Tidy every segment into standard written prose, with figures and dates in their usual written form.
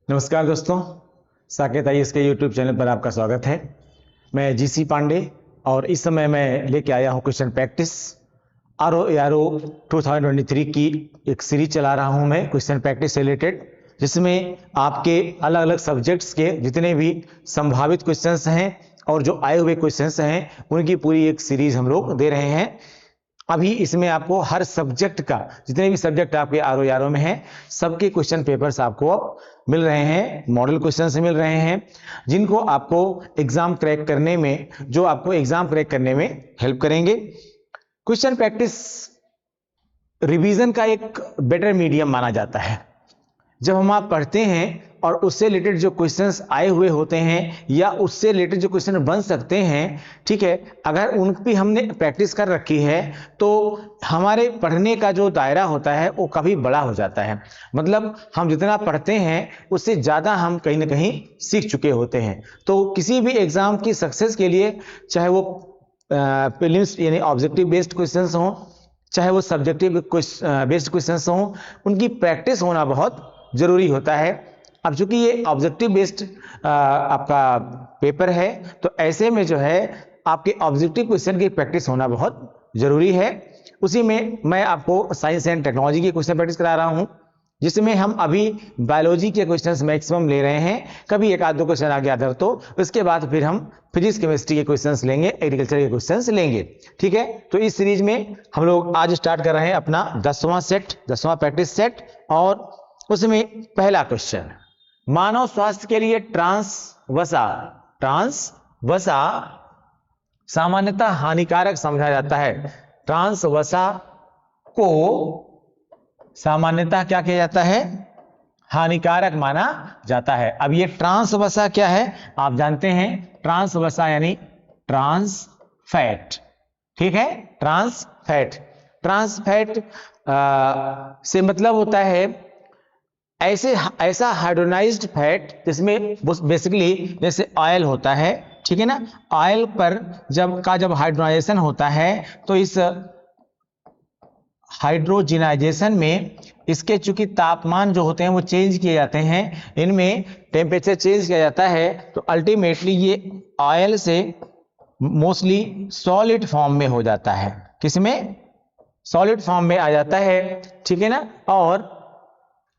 नमस्कार दोस्तों, साकेत आईएएस के यूट्यूब चैनल पर आपका स्वागत है। मैं जीसी पांडे और इस समय मैं लेके आया हूं क्वेश्चन प्रैक्टिस आरओ 2023 की एक सीरीज चला रहा हूं मैं क्वेश्चन प्रैक्टिस रिलेटेड, जिसमें आपके अलग अलग सब्जेक्ट्स के जितने भी संभावित क्वेश्चंस हैं और जो आए हुए क्वेश्चंस हैं उनकी पूरी एक सीरीज हम लोग दे रहे हैं। अभी इसमें आपको हर सब्जेक्ट का, जितने भी सब्जेक्ट आपके आरओ में हैं, सबके क्वेश्चन पेपर्स आपको अब मिल रहे हैं, मॉडल क्वेश्चन से मिल रहे हैं, जिनको आपको एग्जाम क्रैक करने में हेल्प करेंगे। क्वेश्चन प्रैक्टिस रिवीजन का एक बेटर मीडियम माना जाता है। जब हम आप पढ़ते हैं और उससे रिलेटेड जो क्वेश्चंस आए हुए होते हैं या उससे रिलेटेड जो क्वेश्चन बन सकते हैं, ठीक है, अगर उन पर हमने प्रैक्टिस कर रखी है तो हमारे पढ़ने का जो दायरा होता है वो काफ़ी बड़ा हो जाता है। मतलब हम जितना पढ़ते हैं उससे ज़्यादा हम कहीं ना कहीं सीख चुके होते हैं। तो किसी भी एग्ज़ाम की सक्सेस के लिए, चाहे वो प्रीलिम्स यानी ऑब्जेक्टिव बेस्ड क्वेश्चंस हों, चाहे वो सब्जेक्टिव बेस्ड क्वेश्चंस हों, उनकी प्रैक्टिस होना बहुत जरूरी होता है। अब चूंकि ये ऑब्जेक्टिव बेस्ड आपका पेपर है, तो ऐसे में जो है आपके ऑब्जेक्टिव क्वेश्चन की प्रैक्टिस होना बहुत जरूरी है। उसी में मैं आपको साइंस एंड टेक्नोलॉजी के क्वेश्चन प्रैक्टिस करा रहा हूं, जिसमें हम अभी बायोलॉजी के क्वेश्चंस मैक्सिमम ले रहे हैं। कभी एक आध दो क्वेश्चन आ गया अदर, तो उसके बाद फिर हम फिजिक्स केमिस्ट्री के क्वेश्चंस लेंगे, एग्रीकल्चर के क्वेश्चंस लेंगे। ठीक है, तो इस सीरीज में हम लोग आज स्टार्ट कर रहे हैं अपना 10वां प्रैक्टिस सेट, और उसमें पहला क्वेश्चन, मानव स्वास्थ्य के लिए ट्रांस वसा सामान्यतः हानिकारक समझा जाता है। ट्रांस वसा को सामान्यतः क्या किया जाता है? हानिकारक माना जाता है। अब ये ट्रांस वसा क्या है आप जानते हैं? ट्रांस वसा यानी ट्रांस फैट। ठीक है, ट्रांस फैट से मतलब होता है ऐसा हाइड्रोनाइज्ड फैट जिसमें बेसिकली जैसे ऑयल होता है, ठीक है ना, ऑयल पर जब हाइड्रोनाइजेशन होता है तो इस हाइड्रोजिनाइजेशन में इसके चूंकि तापमान जो होते हैं वो चेंज किए जाते हैं, इनमें टेम्परेचर चेंज किया जाता है, तो अल्टीमेटली ये ऑयल से मोस्टली सॉलिड फॉर्म में हो जाता है। किसमें? सॉलिड फॉर्म में आ जाता है, ठीक है ना। और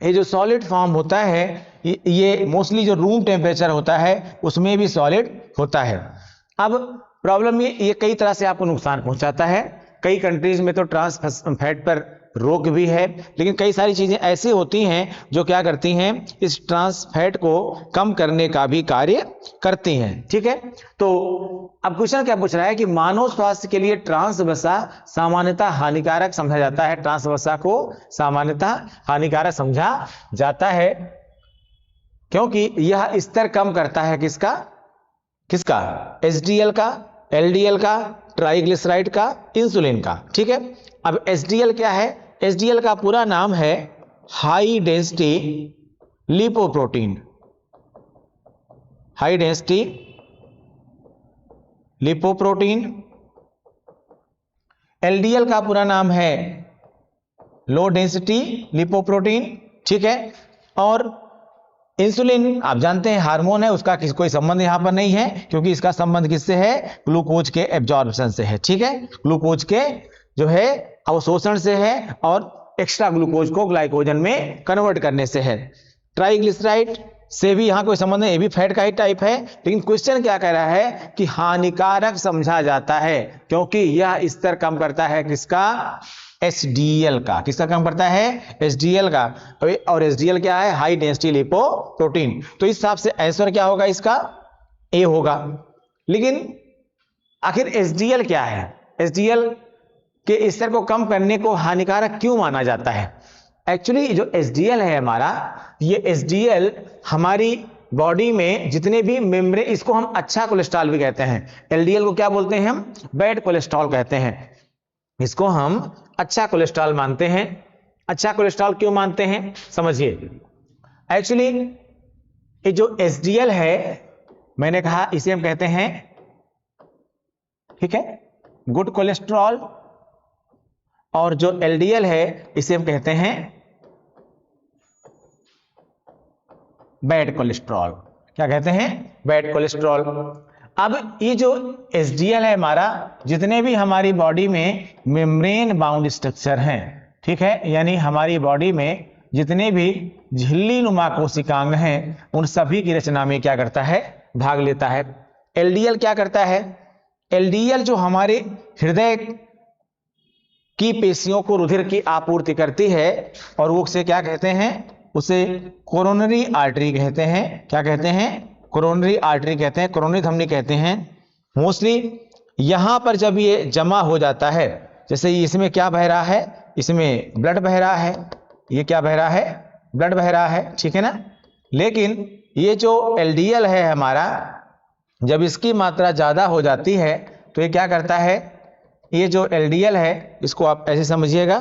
ये जो सॉलिड फॉर्म होता है ये मोस्टली जो रूम टेम्परेचर होता है उसमें भी सॉलिड होता है। अब प्रॉब्लम ये कई तरह से आपको नुकसान पहुंचाता है। कई कंट्रीज में तो ट्रांस फैट पर रोक भी है, लेकिन कई सारी चीजें ऐसी होती हैं जो क्या करती हैं, इस ट्रांस फैट को कम करने का भी कार्य करती हैं। ठीक है, तो अब क्वेश्चन क्या पूछ रहा है कि मानव स्वास्थ्य के लिए ट्रांस वसा सामान्यतः हानिकारक समझा जाता है। ट्रांस वसा को सामान्यतः हानिकारक समझा जाता है क्योंकि यह स्तर कम करता है किसका? एचडीएल का, एलडीएल का, ट्राइग्लिसराइड का, इंसुलिन का। ठीक है, अब एचडीएल क्या है? एचडीएल का पूरा नाम है high density lipoprotein. High density lipoprotein. LDL का पूरा नाम है लो डेंसिटी लिपोप्रोटीन। ठीक है, और इंसुलिन आप जानते हैं हार्मोन है, उसका कोई संबंध यहां पर नहीं है क्योंकि इसका संबंध किससे है? ग्लूकोज के एब्जॉर्प्शन से है। ठीक है, ग्लूकोज के जो है अवशोषण से है और एक्स्ट्रा ग्लूकोज को ग्लाइकोजन में कन्वर्ट करने से है। ट्राइग्लिसराइड से भी यहां कोई संबंध नहीं, ये भी फैट का ही टाइप है, लेकिन क्वेश्चन क्या कह रहा है कि हानिकारक समझा जाता है क्योंकि यह स्तर कम करता है किसका? एचडीएल का। किसका कम करता है? एचडीएल का। और एचडीएल क्या है? High density lipoprotein. तो इस हिसाब से आंसर क्या होगा इसका? ए होगा। लेकिन आखिर एचडीएल क्या है? एचडीएल के स्तर को कम करने को हानिकारक क्यों माना जाता है? एक्चुअली जो एचडीएल है हमारा, ये एचडीएल हमारी बॉडी में जितने भी मेम्ब्रेन, इसको हम अच्छा कोलेस्ट्रॉल भी कहते हैं। एलडीएल को क्या बोलते हैं हम? बैड कोलेस्ट्रॉल कहते हैं। इसको हम अच्छा कोलेस्ट्रॉल मानते हैं। अच्छा कोलेस्ट्रॉल क्यों मानते हैं समझिए। एक्चुअली ये जो एचडीएल है, मैंने कहा इसे हम कहते हैं, ठीक है, गुड कोलेस्ट्रॉल, और जो एलडीएल है इसे हम कहते हैं बैड कोलेस्ट्रॉल। क्या कहते हैं? Bad cholesterol. अब ये जो एचडीएल है हमारा, जितने भी हमारी बॉडी में मेम्ब्रेन बाउंड स्ट्रक्चर हैं, ठीक है, यानी हमारी बॉडी में जितने भी झिल्ली नुमा कोशिकांग हैं उन सभी की रचना में क्या करता है? भाग लेता है। एलडीएल क्या करता है? एलडीएल जो हमारे हृदय की पेशियों को रुधिर की आपूर्ति करती है, और वो उसे क्या कहते हैं? उसे कोरोनरी आर्टरी कहते हैं। क्या कहते हैं? कोरोनरी आर्टरी कहते हैं, कोरोनरी धमनी कहते हैं। मोस्टली यहां पर जब ये जमा हो जाता है, जैसे इसमें क्या बह रहा है? इसमें ब्लड बह रहा है। ये क्या बह रहा है? ब्लड बह रहा है, ठीक है ना। लेकिन ये जो एलडीएल है हमारा, जब इसकी मात्रा ज्यादा हो जाती है तो ये क्या करता है? ये जो एलडीएल है, इसको आप ऐसे समझिएगा,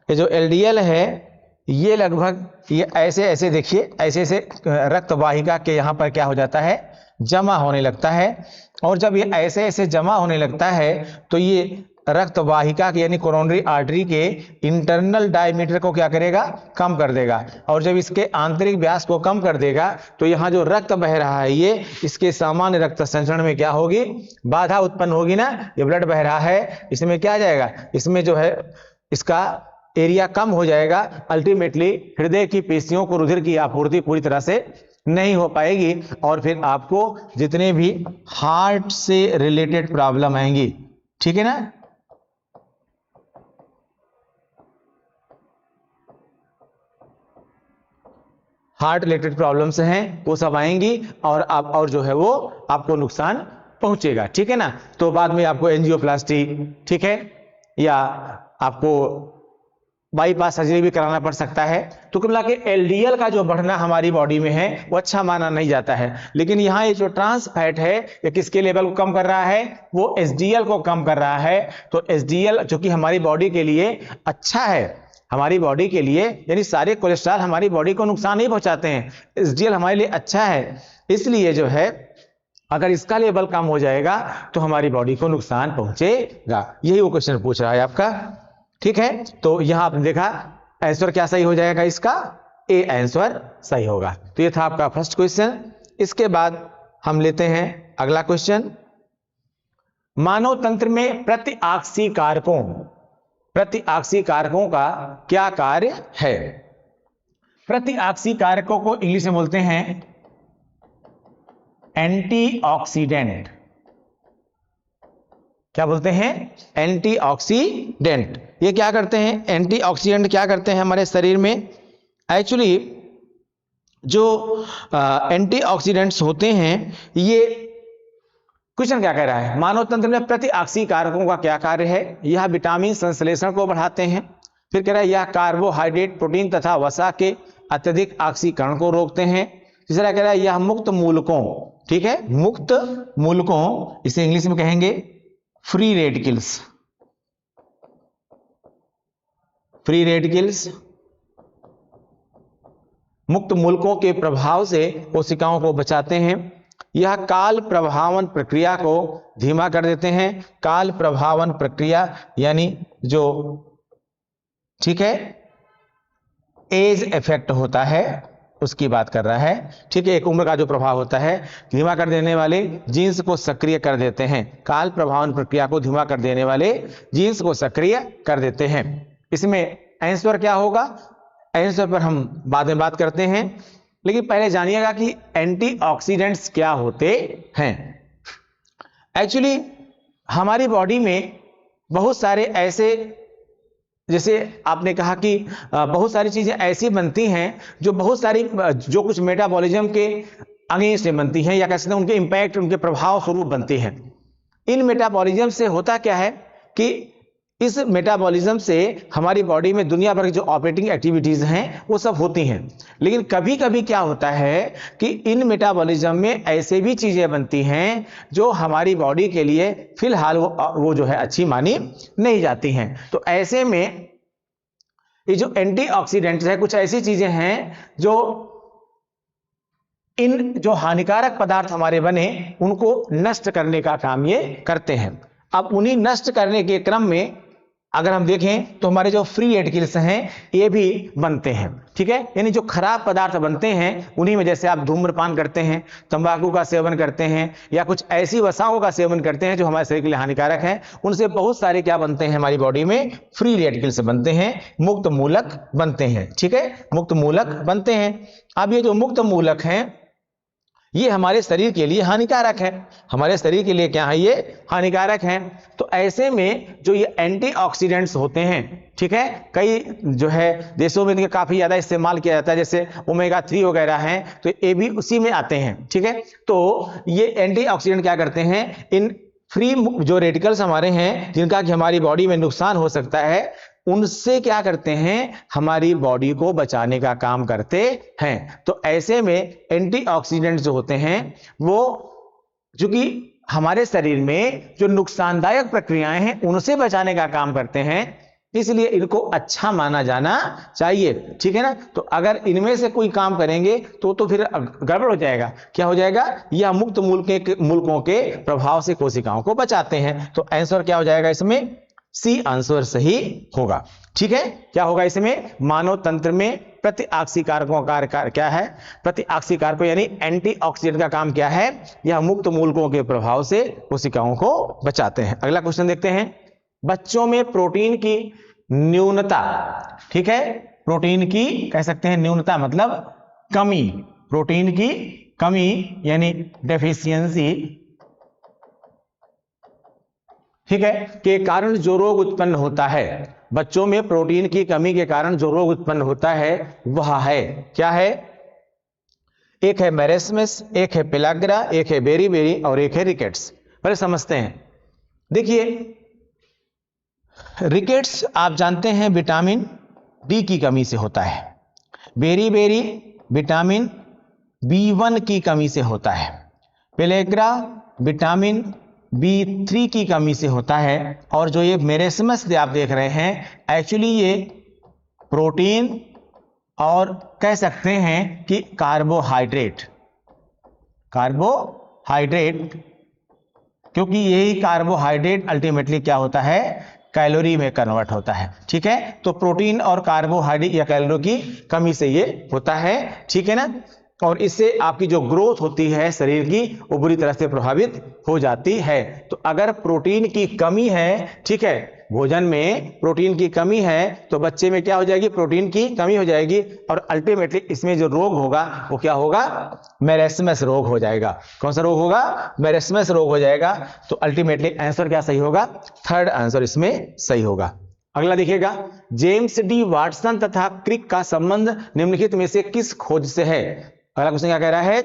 ये जो एलडीएल है ये लगभग ये ऐसे ऐसे देखिए, ऐसे ऐसे रक्त वाहिका के यहाँ पर क्या हो जाता है? जमा होने लगता है। और जब ये ऐसे ऐसे जमा होने लगता है तो ये रक्त वाहिका के यानी कोरोनरी आर्टरी के इंटरनल डायमीटर को क्या करेगा? कम कर देगा। और जब इसके आंतरिक व्यास को कम कर देगा तो यहाँ जो रक्त बह रहा है ये इसके सामान्य रक्त संचरण में क्या होगी? बाधा उत्पन्न होगी ना। ये ब्लड बह रहा है, इसमें क्या आ जाएगा? इसमें जो है इसका एरिया कम हो जाएगा। अल्टीमेटली हृदय की पेशियों को रुधिर की आपूर्ति पूरी तरह से नहीं हो पाएगी, और फिर आपको जितने भी हार्ट से रिलेटेड प्रॉब्लम आएंगी, ठीक है ना, हार्ट रिलेटेड प्रॉब्लम्स हैं वो सब आएंगी, और आप और जो है वो आपको नुकसान पहुंचेगा, ठीक है ना। तो बाद में आपको एंजियोप्लास्टी, ठीक है, या आपको बाईपास सर्जरी भी कराना पड़ सकता है। तो कुल मिला के एलडीएल का जो बढ़ना हमारी बॉडी में है वो अच्छा माना नहीं जाता है। लेकिन यहाँ ये जो ट्रांस फैट है ये किसके लेवल को कम कर रहा है? वो एचडीएल को कम कर रहा है। तो एचडीएल जो कि हमारी बॉडी के लिए अच्छा है, हमारी बॉडी के लिए, यानी सारे कोलेस्ट्रॉल हमारी बॉडी को नुकसान नहीं पहुंचाते हैं, एचडीएल हमारे लिए अच्छा है। इसलिए जो है अगर इसका लेवल कम हो जाएगा तो हमारी बॉडी को नुकसान पहुंचेगा। यही वो क्वेश्चन पूछ रहा है आपका, ठीक है। तो यहां आपने देखा आंसर क्या सही हो जाएगा इसका? ए आंसर सही होगा। तो ये था आपका फर्स्ट क्वेश्चन। इसके बाद हम लेते हैं अगला क्वेश्चन। मानव तंत्र में प्रतिआक्सीय कारकों का क्या कार्य है? प्रतिआक्सीय कारकों को इंग्लिश में बोलते हैं एंटीऑक्सीडेंट। क्या बोलते हैं? एंटीऑक्सीडेंट। ये क्या करते हैं? एंटीऑक्सीडेंट क्या करते हैं हमारे शरीर में? एक्चुअली जो एंटीऑक्सीडेंट्स होते हैं, ये क्वेश्चन क्या कह रहा है? मानव तंत्र में प्रतिआक्सीय कारकों का क्या कार्य है? यह विटामिन संश्लेषण को बढ़ाते हैं। फिर कह रहा है यह कार्बोहाइड्रेट, प्रोटीन तथा वसा के अत्यधिक ऑक्सीकरण को रोकते हैं। तीसरा कह रहा है यह मुक्त मूलकों, ठीक है, मुक्त मूलकों, इसे इंग्लिश में कहेंगे फ्री रेडिकल्स, फ्री रेडिकल्स, मुक्त मूलकों के प्रभाव से कोशिकाओं को बचाते हैं। यह काल प्रभावन प्रक्रिया को धीमा कर देते हैं। काल प्रभावन प्रक्रिया यानी जो, ठीक है, एज इफेक्ट होता है उसकी बात कर रहा है, ठीक है। एक उम्र का जो प्रभाव होता है, धीमा कर देने वाले जीन्स को सक्रिय कर देते हैं। काल प्रभावन प्रक्रिया को धीमा कर देने वाले जीन्स को सक्रिय कर देते हैं। इसमें आंसर क्या होगा? आंसर पर हम बाद में बात करते हैं, लेकिन पहले जानिएगा कि एंटीऑक्सीडेंट्स क्या होते हैं। एक्चुअली हमारी बॉडी में बहुत सारे ऐसे, जैसे आपने कहा कि बहुत सारी चीजें ऐसी बनती हैं जो बहुत सारी, जो कुछ मेटाबॉलिज्म के अगेंस्ट बनती हैं, या कह सकते हैं उनके इंपैक्ट, उनके प्रभाव स्वरूप बनती हैं। इन मेटाबॉलिज्म से होता क्या है कि इस मेटाबॉलिज्म से हमारी बॉडी में दुनिया भर की जो ऑपरेटिंग एक्टिविटीज हैं वो सब होती हैं। लेकिन कभी कभी क्या होता है कि इन मेटाबॉलिज्म में ऐसे भी चीजें बनती हैं जो हमारी बॉडी के लिए फिलहाल वो जो है अच्छी मानी नहीं जाती हैं। तो ऐसे में ये जो एंटीऑक्सीडेंट्स है, कुछ ऐसी चीजें हैं जो इन जो हानिकारक पदार्थ हमारे बने उनको नष्ट करने का काम ये करते हैं। अब उन्हीं नष्ट करने के क्रम में अगर हम देखें तो हमारे जो फ्री रेडिकल्स हैं ये भी बनते हैं, ठीक है। यानी जो खराब पदार्थ बनते हैं उन्हीं में, जैसे आप धूम्रपान करते हैं, तंबाकू का सेवन करते हैं, या कुछ ऐसी वसाओं का सेवन करते हैं जो हमारे शरीर के लिए हानिकारक है, उनसे बहुत सारे क्या बनते हैं हमारी बॉडी में, फ्री रेडिकल्स बनते हैं, मुक्त मूलक बनते हैं, ठीक है, मुक्त मूलक बनते हैं। अब ये जो मुक्त मूलक हैं ये हमारे शरीर के लिए हानिकारक है, हमारे शरीर के लिए क्या है, ये हानिकारक है। तो ऐसे में जो ये एंटीऑक्सीडेंट्स होते हैं, ठीक है, कई जो है देशों में इनके काफी ज्यादा इस्तेमाल किया जाता है, जैसे ओमेगा 3 वगैरह हैं, तो ये भी उसी में आते हैं, ठीक है। तो ये एंटीऑक्सीडेंट क्या करते हैं, इन फ्री जो रेडिकल्स हमारे हैं जिनका कि हमारी बॉडी में नुकसान हो सकता है, उनसे क्या करते हैं, हमारी बॉडी को बचाने का काम करते हैं। तो ऐसे में एंटीऑक्सीडेंट जो होते हैं वो चूंकि हमारे शरीर में जो नुकसानदायक प्रक्रियाएं हैं उनसे बचाने का काम करते हैं, इसलिए इनको अच्छा माना जाना चाहिए, ठीक है ना। तो अगर इनमें से कोई काम करेंगे तो फिर गड़बड़ हो जाएगा, क्या हो जाएगा, यह मुक्त मूलकों के प्रभाव से कोशिकाओं को बचाते हैं। तो आंसर क्या हो जाएगा इसमें, सी आंसर सही होगा, ठीक है। क्या होगा इसमें, मानव तंत्र में प्रतिऑक्सीकारकों का क्या है, प्रतिऑक्सीकारकों यानी एंटीऑक्सीडेंट का काम क्या है, यह मुक्त मूलकों के प्रभाव से कोशिकाओं को बचाते हैं। अगला क्वेश्चन देखते हैं, बच्चों में प्रोटीन की न्यूनता, ठीक है, प्रोटीन की कह सकते हैं न्यूनता मतलब कमी, प्रोटीन की कमी यानी डेफिशिएंसी, ठीक है, के कारण जो रोग उत्पन्न होता है, बच्चों में प्रोटीन की कमी के कारण जो रोग उत्पन्न होता है वह है, क्या है, एक है मेरेस्मस, एक है पेलाग्रा, एक है बेरी और एक है रिकेट्स। पहले समझते हैं। देखिए रिकेट्स आप जानते हैं विटामिन डी की कमी से होता है, बेरी विटामिन B1 की कमी से होता है, पेलेग्रा विटामिन B3 की कमी से होता है, और जो ये मेरेस्मस आप देख रहे हैं एक्चुअली ये प्रोटीन और कह सकते हैं कि कार्बोहाइड्रेट, क्योंकि यही कार्बोहाइड्रेट अल्टीमेटली क्या होता है, कैलोरी में कन्वर्ट होता है, ठीक है। तो प्रोटीन और कार्बोहाइड्रेट या कैलोरी की कमी से ये होता है, ठीक है ना। और इससे आपकी जो ग्रोथ होती है शरीर की वो बुरी तरह से प्रभावित हो जाती है। तो अगर प्रोटीन की कमी है, ठीक है, भोजन में प्रोटीन की कमी है तो बच्चे में क्या हो जाएगी, प्रोटीन की कमी हो जाएगी, और अल्टीमेटली इसमें जो रोग होगा वो क्या होगा, मेरेस्मस रोग हो जाएगा। कौन सा रोग होगा, मेरेस्मस रोग हो जाएगा। तो अल्टीमेटली आंसर क्या सही होगा, थर्ड आंसर इसमें सही होगा। अगला देखिएगा, जेम्स डी वाटसन तथा क्रिक का संबंध निम्नलिखित में से किस खोज से है। अगला क्वेश्चन क्या कह रहा है,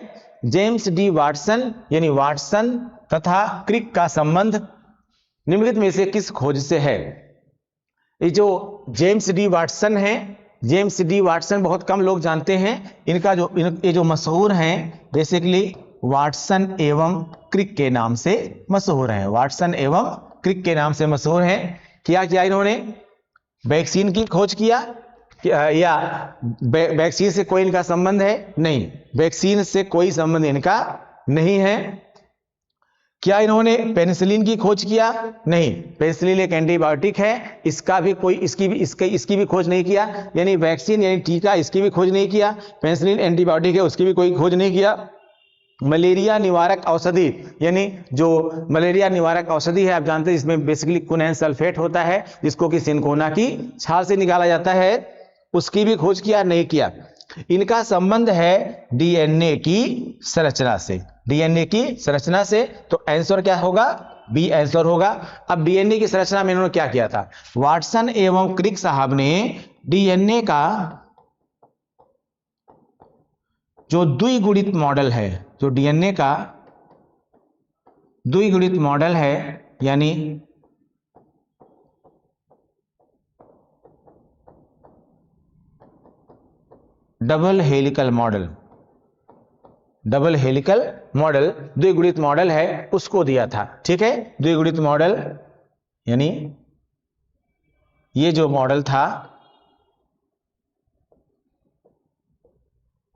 जेम्स डी वाटसन यानी वाटसन तथा क्रिक का संबंध निम्नलिखित में से किस खोज से है। ये जो जेम्स डी वाटसन है, जेम्स डी वाटसन बहुत कम लोग जानते हैं, इनका जो ये जो मशहूर हैं बेसिकली वाटसन एवं क्रिक के नाम से मशहूर हैं, वाटसन एवं क्रिक के नाम से मशहूर हैं। क्या किया इन्होंने, वैक्सीन की खोज किया, या वैक्सीन से कोई इनका संबंध है, नहीं, वैक्सीन से कोई संबंध इनका नहीं है। क्या इन्होंने पेनिसिलिन की खोज किया, नहीं, पेनिसिलिन एक एंटीबायोटिक है, इसका भी कोई इसकी भी खोज नहीं किया, यानी वैक्सीन यानी टीका इसकी भी खोज नहीं किया, पेनिसिलिन एंटीबायोटिक है उसकी भी कोई खोज नहीं किया। मलेरिया निवारक औषधि यानी जो मलेरिया निवारक औषधि है आप जानते हैं इसमें बेसिकली कुनैन सल्फेट होता है जिसको कि सिनकोना की छाल से निकाला जाता है, उसकी भी खोज किया, नहीं किया। इनका संबंध है डीएनए की संरचना से, डीएनए की संरचना से। तो आंसर क्या होगा, बी आंसर होगा। अब डीएनए की संरचना में इन्होंने क्या किया था, वाटसन एवं क्रिक साहब ने डीएनए का जो द्विगुणित मॉडल है, जो डीएनए का द्विगुणित मॉडल है यानी double helical model, double helical model द्विगुणित मॉडल है उसको दिया था, ठीक है। द्विगुणित मॉडल यानी ये जो मॉडल था,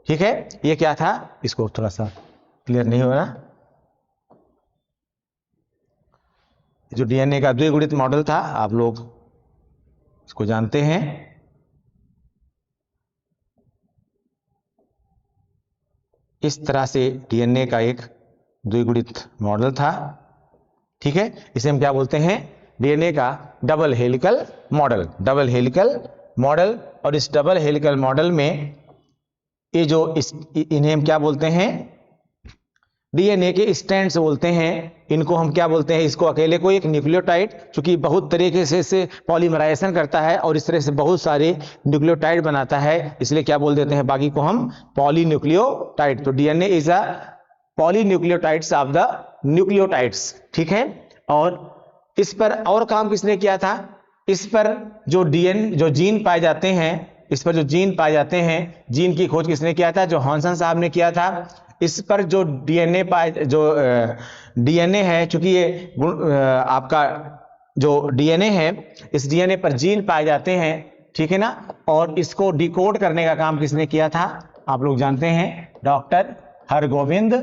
ठीक है, ये क्या था, इसको थोड़ा सा क्लियर नहीं हो रहा, जो डीएनए का द्विगुणित मॉडल था आप लोग इसको जानते हैं। इस तरह से डीएनए का एक द्विगुणित मॉडल था, ठीक है। इसे हम क्या बोलते हैं, डीएनए का double helical model, double helical model. और इस डबल हेलिकल मॉडल में ये जो इन्हें हम क्या बोलते हैं, डीएनए के स्ट्रैंड्स बोलते हैं। इनको हम क्या बोलते हैं, इसको अकेले को एक न्यूक्लियोटाइड, चूंकि बहुत तरीके से इसे पॉलीमराइजेशन करता है और इस तरह से बहुत सारे न्यूक्लियोटाइड बनाता है, इसलिए क्या बोल देते हैं, बाकी को हम पॉलीन्यूक्लियोटाइड। तो DNA is a polynucleotides of the nucleotides, ठीक है। और इस पर और काम किसने किया था, इस पर जो जीन पाए जाते हैं, इस पर जो जीन पाए जाते हैं, जीन की खोज किसने किया था, जो हॉनसन साहब ने किया था। इस पर जो डीएनए है, चूंकि ये आपका जो डीएनए है, इस डीएनए पर जीन पाए जाते हैं, ठीक है ना। और इसको डिकोड करने का काम किसने किया था, आप लोग जानते हैं, डॉक्टर हरगोविंद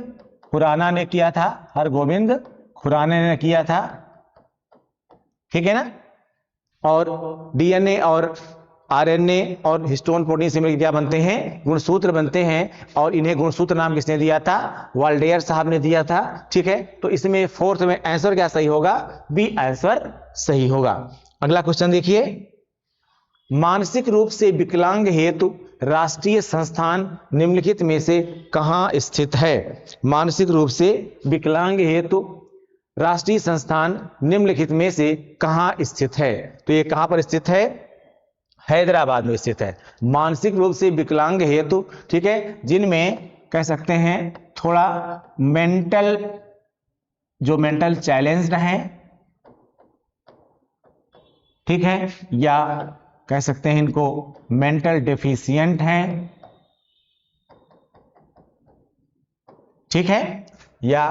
खुराना ने किया था, हरगोविंद खुराना ने किया था, ठीक है ना। और डीएनए और आरएनए और हिस्टोन प्रोटीन से मिलकर क्या बनते हैं, गुणसूत्र बनते हैं। और इन्हें गुणसूत्र नाम किसने दिया था, वाल्डेयर साहब ने दिया था, ठीक है। तो इसमें फोर्थ में आंसर क्या सही होगा, बी आंसर सही होगा। अगला क्वेश्चन देखिए, मानसिक रूप से विकलांग हेतु राष्ट्रीय संस्थान निम्नलिखित में से कहां स्थित है। मानसिक रूप से विकलांग हेतु राष्ट्रीय संस्थान निम्नलिखित में से कहां स्थित है। तो ये कहां पर स्थित है, हैदराबाद में स्थित है। मानसिक रूप से विकलांग हेतु, ठीक है, जिनमें कह सकते हैं थोड़ा मेंटल चैलेंज्ड हैं, ठीक है, या कह सकते हैं इनको मेंटल डेफिशिएंट हैं, ठीक है, या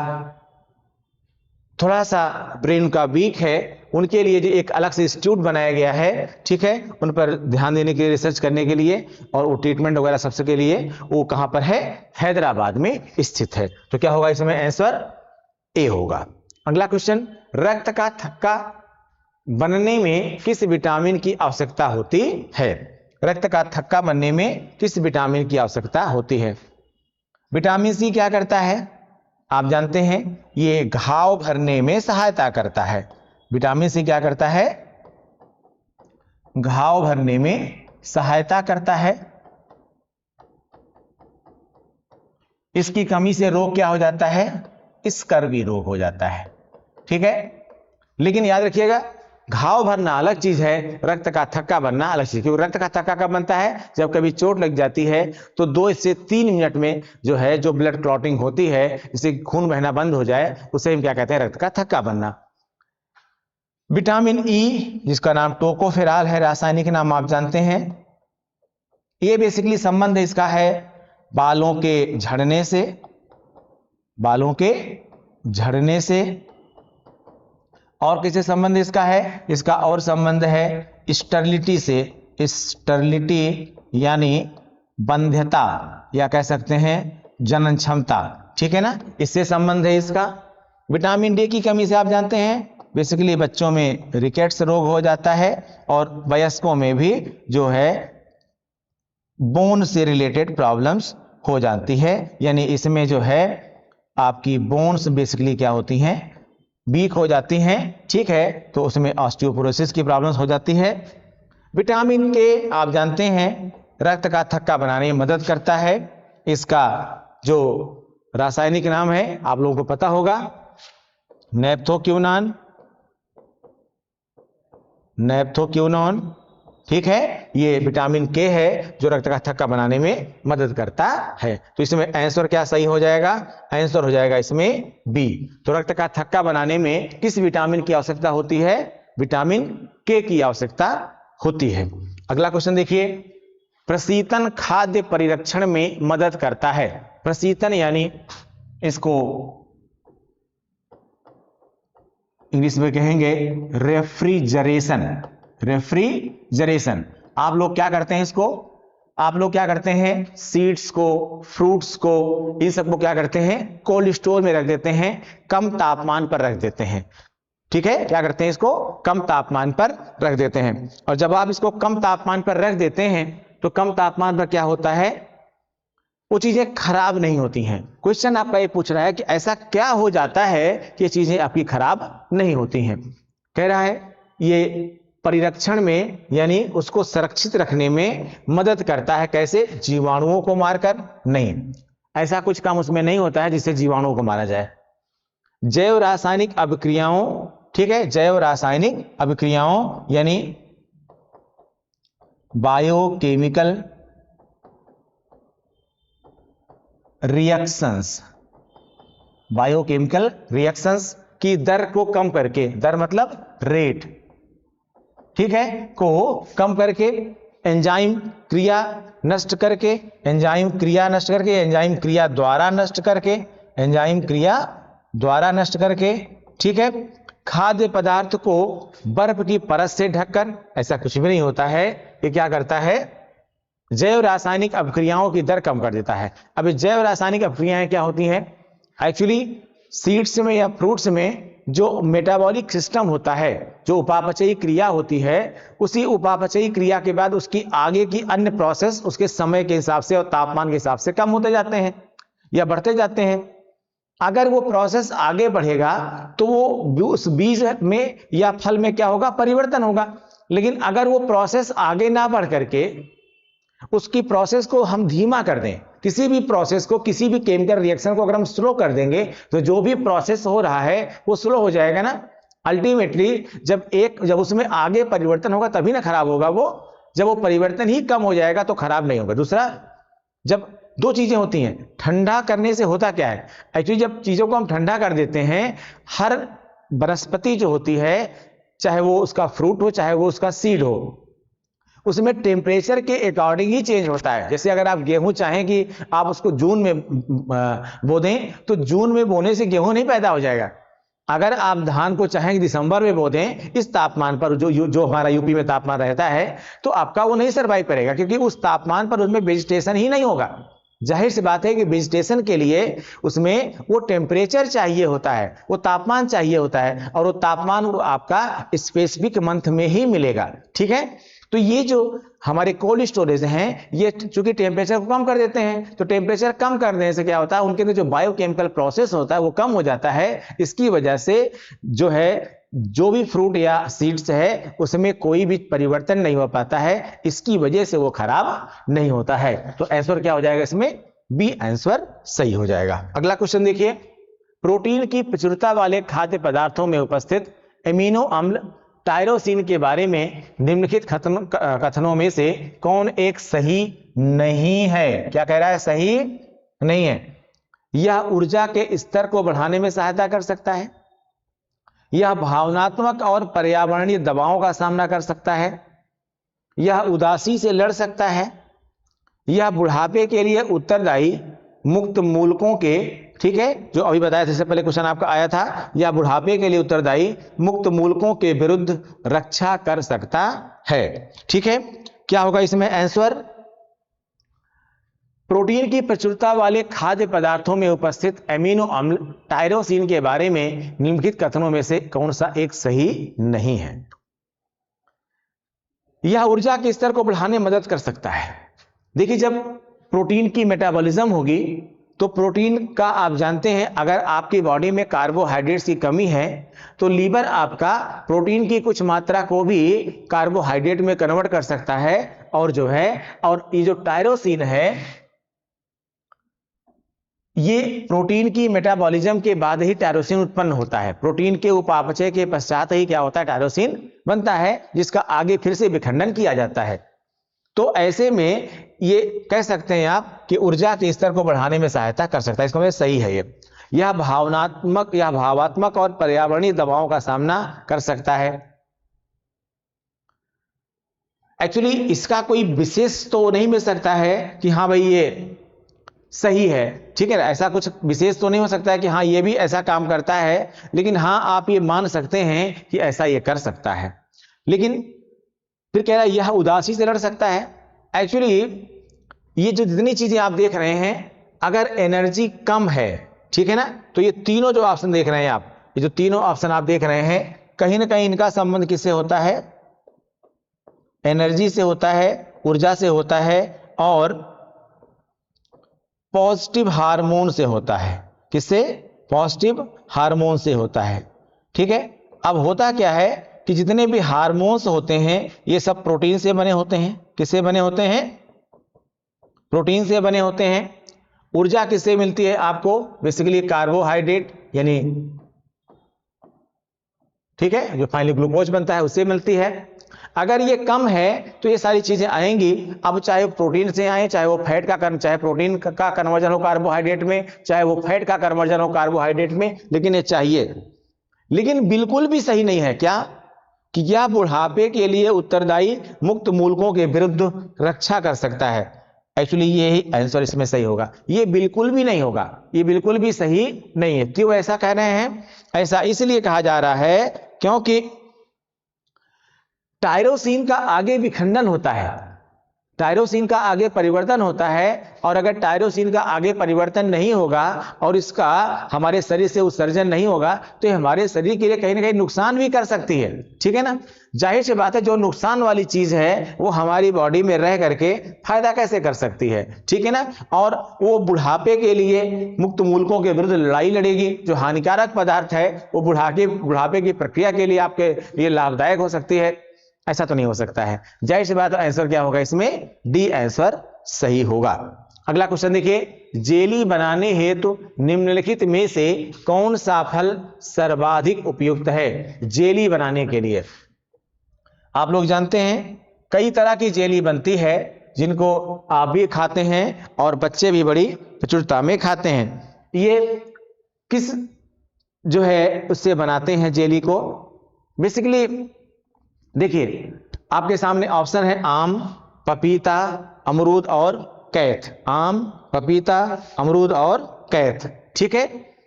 थोड़ा सा ब्रेन का वीक है, उनके लिए जो एक अलग से इंस्टीट्यूट बनाया गया है, ठीक है, उन पर ध्यान देने के लिए, रिसर्च करने के लिए, और वो ट्रीटमेंट वगैरह सबसे के लिए वो कहां पर है, हैदराबाद में स्थित है। तो क्या होगा इसमें आंसर ए होगा। अगला क्वेश्चन, रक्त का थक्का बनने में किस विटामिन की आवश्यकता होती है। रक्त का थक्का बनने में किस विटामिन की आवश्यकता होती है। विटामिन सी क्या करता है, आप जानते हैं, ये घाव भरने में सहायता करता है। विटामिन सी क्या करता है, घाव भरने में सहायता करता है। इसकी कमी से रोग क्या हो जाता है, स्कर्वी रोग हो जाता है, ठीक है। लेकिन याद रखिएगा, घाव भरना अलग चीज है, रक्त का थक्का बनना अलग चीज। क्योंकि रक्त का थक्का कब बनता है, जब कभी चोट लग जाती है तो 2 से 3 मिनट में जो है, जो ब्लड क्लॉटिंग होती है, जिससे खून बहना बंद हो जाए, उसे हम क्या कहते हैं, रक्त का थक्का बनना। विटामिन ई, जिसका नाम टोकोफेरॉल है, रासायनिक नाम आप जानते हैं, ये बेसिकली संबंध इसका है बालों के झड़ने से, बालों के झड़ने से। और किससे संबंध इसका है, इसका और संबंध है स्टर्लिटी से, स्टर्लिटी यानी बंध्यता, या कह सकते हैं जनन क्षमता, ठीक है ना, इससे संबंध है इसका। विटामिन डी की कमी से आप जानते हैं बेसिकली बच्चों में रिकेट्स रोग हो जाता है, और वयस्कों में भी जो है बोन से रिलेटेड प्रॉब्लम्स हो जाती है। यानी इसमें जो है आपकी बोन्स बेसिकली क्या होती हैं, वीक हो जाती हैं, ठीक है, तो उसमें ऑस्टियोपोरोसिस की प्रॉब्लम्स हो जाती है। विटामिन के आप जानते हैं रक्त का थक्का बनाने में मदद करता है। इसका जो रासायनिक नाम है आप लोगों को पता होगा, नैप्थोक्विनोन, नैप्थोक्विनोन, ठीक है। ये विटामिन के है जो रक्त का थक्का बनाने में मदद करता है। तो इसमें आंसर क्या सही हो जाएगा, आंसर हो जाएगा इसमें बी। तो रक्त का थक्का बनाने में किस विटामिन की आवश्यकता होती है, विटामिन के की आवश्यकता होती है। अगला क्वेश्चन देखिए, प्रशीतन खाद्य परिरक्षण में मदद करता है। प्रशीतन यानी इसको इंग्लिश में कहेंगे रेफ्रिजरेशन, रेफ्रिजरेशन। आप लोग क्या करते हैं इसको, आप लोग क्या करते हैं, सीड्स को, फ्रूट्स को, इन सबको क्या करते हैं, कोल्ड स्टोर में रख देते हैं, कम तापमान पर रख देते हैं। ठीक है, क्या करते हैं, इसको कम तापमान पर रख देते हैं। और जब आप इसको कम तापमान पर रख देते हैं तो कम तापमान पर क्या होता है, वो चीजें खराब नहीं होती हैं। क्वेश्चन आपका ये पूछ रहा है कि ऐसा क्या हो जाता है कि ये चीजें आपकी खराब नहीं होती हैं। कह रहा है ये परिरक्षण में यानी उसको सुरक्षित रखने में मदद करता है। कैसे, जीवाणुओं को मारकर नहीं, ऐसा कुछ काम उसमें नहीं होता है जिससे जीवाणुओं को मारा जाए। जैव रासायनिक अभिक्रियाओं, ठीक है, जैव रासायनिक अभिक्रियाओं यानी बायोकेमिकल रिएक्शंस, बायोकेमिकल रिएक्शंस की दर को कम करके, दर मतलब रेट, ठीक है, को कम करके, एंजाइम क्रिया नष्ट करके, एंजाइम क्रिया नष्ट करके, एंजाइम क्रिया द्वारा नष्ट करके, एंजाइम क्रिया द्वारा नष्ट करके, ठीक है, खाद्य पदार्थ को बर्फ की परत से ढककर, ऐसा कुछ भी नहीं होता है, ये क्या करता है, जैव रासायनिक अभिक्रियाओं की दर कम कर देता है। अब जैव रासायनिक अभिक्रियाएं क्या होती हैं, एक्चुअली सीड्स में या फ्रूट्स में जो मेटाबॉलिक सिस्टम होता है, जो उपापचयी क्रिया होती है, उसी उपापचयी क्रिया के बाद उसकी आगे की अन्य प्रोसेस उसके समय के हिसाब से और तापमान के हिसाब से कम होते जाते हैं या बढ़ते जाते हैं। अगर वो प्रोसेस आगे बढ़ेगा तो वो उस बीज में या फल में क्या होगा, परिवर्तन होगा। लेकिन अगर वो प्रोसेस आगे ना बढ़ करके उसकी प्रोसेस को हम धीमा कर दें, किसी भी प्रोसेस को, किसी भी केमिकल रिएक्शन को अगर हम स्लो कर देंगे तो जो भी प्रोसेस हो रहा है वो स्लो हो जाएगा ना। अल्टीमेटली जब उसमें आगे परिवर्तन होगा तभी ना खराब होगा वो, जब वो परिवर्तन ही कम हो जाएगा तो खराब नहीं होगा। दूसरा, जब दो चीजें होती हैं, ठंडा करने से होता क्या है, एक्चुअली जब चीजों को हम ठंडा कर देते हैं, हर वनस्पति जो होती है, चाहे वो उसका फ्रूट हो चाहे वो उसका सीड हो, उसमें टेम्परेचर के अकॉर्डिंग ही चेंज होता है। जैसे अगर आप गेहूं चाहें कि आप उसको जून में बो दें तो जून में बोने से गेहूं नहीं पैदा हो जाएगा। अगर आप धान को चाहें कि दिसंबर में बो दें इस तापमान पर, जो हमारा यूपी में तापमान रहता है, तो आपका वो नहीं सर्वाइव करेगा, क्योंकि उस तापमान पर उसमें वेजिटेशन ही नहीं होगा। जाहिर सी बात है कि वेजिटेशन के लिए उसमें वो टेम्परेचर चाहिए होता है, वो तापमान चाहिए होता है, और वो तापमान आपका स्पेसिफिक मंथ में ही मिलेगा। ठीक है, तो ये जो हमारे कोल्ड स्टोरेज हैं, ये चूंकि टेम्परेचर को कम कर देते हैं, तो टेम्परेचर कम करने से क्या होता है, उनके अंदर जो बायोकेमिकल प्रोसेस होता है वो कम हो जाता है। इसकी वजह से जो है, जो भी फ्रूट या सीड्स है उसमें कोई भी परिवर्तन नहीं हो पाता है, इसकी वजह से वो खराब नहीं होता है। तो आंसर क्या हो जाएगा इसमें, बी आंसर सही हो जाएगा। अगला क्वेश्चन देखिए, प्रोटीन की प्रचुरता वाले खाद्य पदार्थों में उपस्थित एमिनो अम्ल टायरोसिन के बारे में निम्नलिखित कथनों में से कौन एक सही नहीं है। क्या कह रहा है, सही नहीं है। यह ऊर्जा के स्तर को बढ़ाने में सहायता कर सकता है, यह भावनात्मक और पर्यावरणीय दबावों का सामना कर सकता है, यह उदासी से लड़ सकता है, यह बुढ़ापे के लिए उत्तरदायी मुक्त मूलकों के, ठीक है, जो अभी बताया था, इससे पहले क्वेश्चन आपका आया था, या बुढ़ापे के लिए उत्तरदायी मुक्त मूलकों के विरुद्ध रक्षा कर सकता है। ठीक है, क्या होगा इसमें आंसर, प्रोटीन की प्रचुरता वाले खाद्य पदार्थों में उपस्थित एमिनो अम्ल टायरोसिन के बारे में निम्नलिखित कथनों में से कौन सा एक सही नहीं है। यह ऊर्जा के स्तर को बढ़ाने में मदद कर सकता है। देखिए, जब प्रोटीन की मेटाबॉलिज्म होगी तो प्रोटीन का, आप जानते हैं, अगर आपकी बॉडी में कार्बोहाइड्रेट्स की कमी है तो लीवर आपका प्रोटीन की कुछ मात्रा को भी कार्बोहाइड्रेट में कन्वर्ट कर सकता है, और जो है, और ये जो टायरोसिन है ये प्रोटीन की मेटाबॉलिज्म के बाद ही टायरोसिन उत्पन्न होता है। प्रोटीन के उपापचय के पश्चात ही क्या होता है, टायरोसिन बनता है, जिसका आगे फिर से विखंडन किया जाता है। तो ऐसे में ये कह सकते हैं आप कि ऊर्जा के स्तर को बढ़ाने में सहायता कर सकता है। इसका मतलब सही है ये। यह भावात्मक और पर्यावरणीय दबावों का सामना कर सकता है। एक्चुअली इसका कोई विशेष तो नहीं मिल सकता है कि हाँ भाई ये सही है, ठीक है, ऐसा कुछ विशेष तो नहीं हो सकता है कि हाँ ये भी ऐसा काम करता है, लेकिन हाँ आप ये मान सकते हैं कि ऐसा ये कर सकता है। लेकिन फिर कह रहा है यह उदासी से लड़ सकता है। एक्चुअली ये जो जितनी चीजें आप देख रहे हैं, अगर एनर्जी कम है, ठीक है ना, तो ये तीनों जो ऑप्शन देख रहे हैं आप, ये जो तीनों ऑप्शन आप देख रहे हैं, कहीं ना कहीं इनका संबंध किससे होता है? एनर्जी से होता है, ऊर्जा से होता है, और पॉजिटिव हार्मोन से होता है। किससे? पॉजिटिव हार्मोन से होता है। ठीक है। अब होता क्या है कि जितने भी हार्मोन्स होते हैं ये सब प्रोटीन से बने होते हैं। किससे बने होते हैं? प्रोटीन से बने होते हैं। ऊर्जा किससे मिलती है आपको? बेसिकली कार्बोहाइड्रेट, यानी ठीक है, जो फाइनली ग्लूकोज बनता है उससे मिलती है। अगर ये कम है तो ये सारी चीजें आएंगी। अब चाहे वो प्रोटीन से आए, चाहे वो फैट का चाहे प्रोटीन का कन्वर्जन हो कार्बोहाइड्रेट में, चाहे वो फैट का कन्वर्जन हो कार्बोहाइड्रेट में, लेकिन ये चाहिए। लेकिन बिल्कुल भी सही नहीं है क्या कि यह बुढ़ापे के लिए उत्तरदायी मुक्त मूलकों के विरुद्ध रक्षा कर सकता है। एक्चुअली ये ही आंसर इसमें सही होगा। ये बिल्कुल भी नहीं होगा, ये बिल्कुल भी सही नहीं है। क्यों ऐसा कह रहे हैं? ऐसा इसलिए कहा जा रहा है क्योंकि टायरोसिन का आगे विखंडन होता है, टायरोसिन का आगे परिवर्तन होता है, और अगर टायरोसिन का आगे परिवर्तन नहीं होगा और इसका हमारे शरीर से उत्सर्जन नहीं होगा तो ये हमारे शरीर के लिए कहीं ना कहीं नुकसान भी कर सकती है। ठीक है ना? जाहिर सी बात है, जो नुकसान वाली चीज है वो हमारी बॉडी में रह करके फायदा कैसे कर सकती है? ठीक है ना? और वो बुढ़ापे के लिए मुक्त मूलकों के विरुद्ध लड़ाई लड़ेगी। जो हानिकारक पदार्थ है वो बुढ़ापे की प्रक्रिया के लिए आपके लिए लाभदायक हो सकती है। ऐसा तो नहीं हो सकता है। जाहिर सी बात है, आंसर क्या होगा इसमें? डी आंसर सही होगा। अगला क्वेश्चन देखिए, जेली बनाने हेतु निम्नलिखित में से कौन सा फल सर्वाधिक उपयुक्त है? जेली बनाने के लिए आप लोग जानते हैं कई तरह की जेली बनती है, जिनको आप भी खाते हैं और बच्चे भी बड़ी प्रचुरता में खाते हैं। ये किस जो है उससे बनाते हैं जेली को? बेसिकली देखिए, आपके सामने ऑप्शन है आम, पपीता, अमरूद और कैथ। आम, पपीता, अमरूद और कैथ। ठीक है।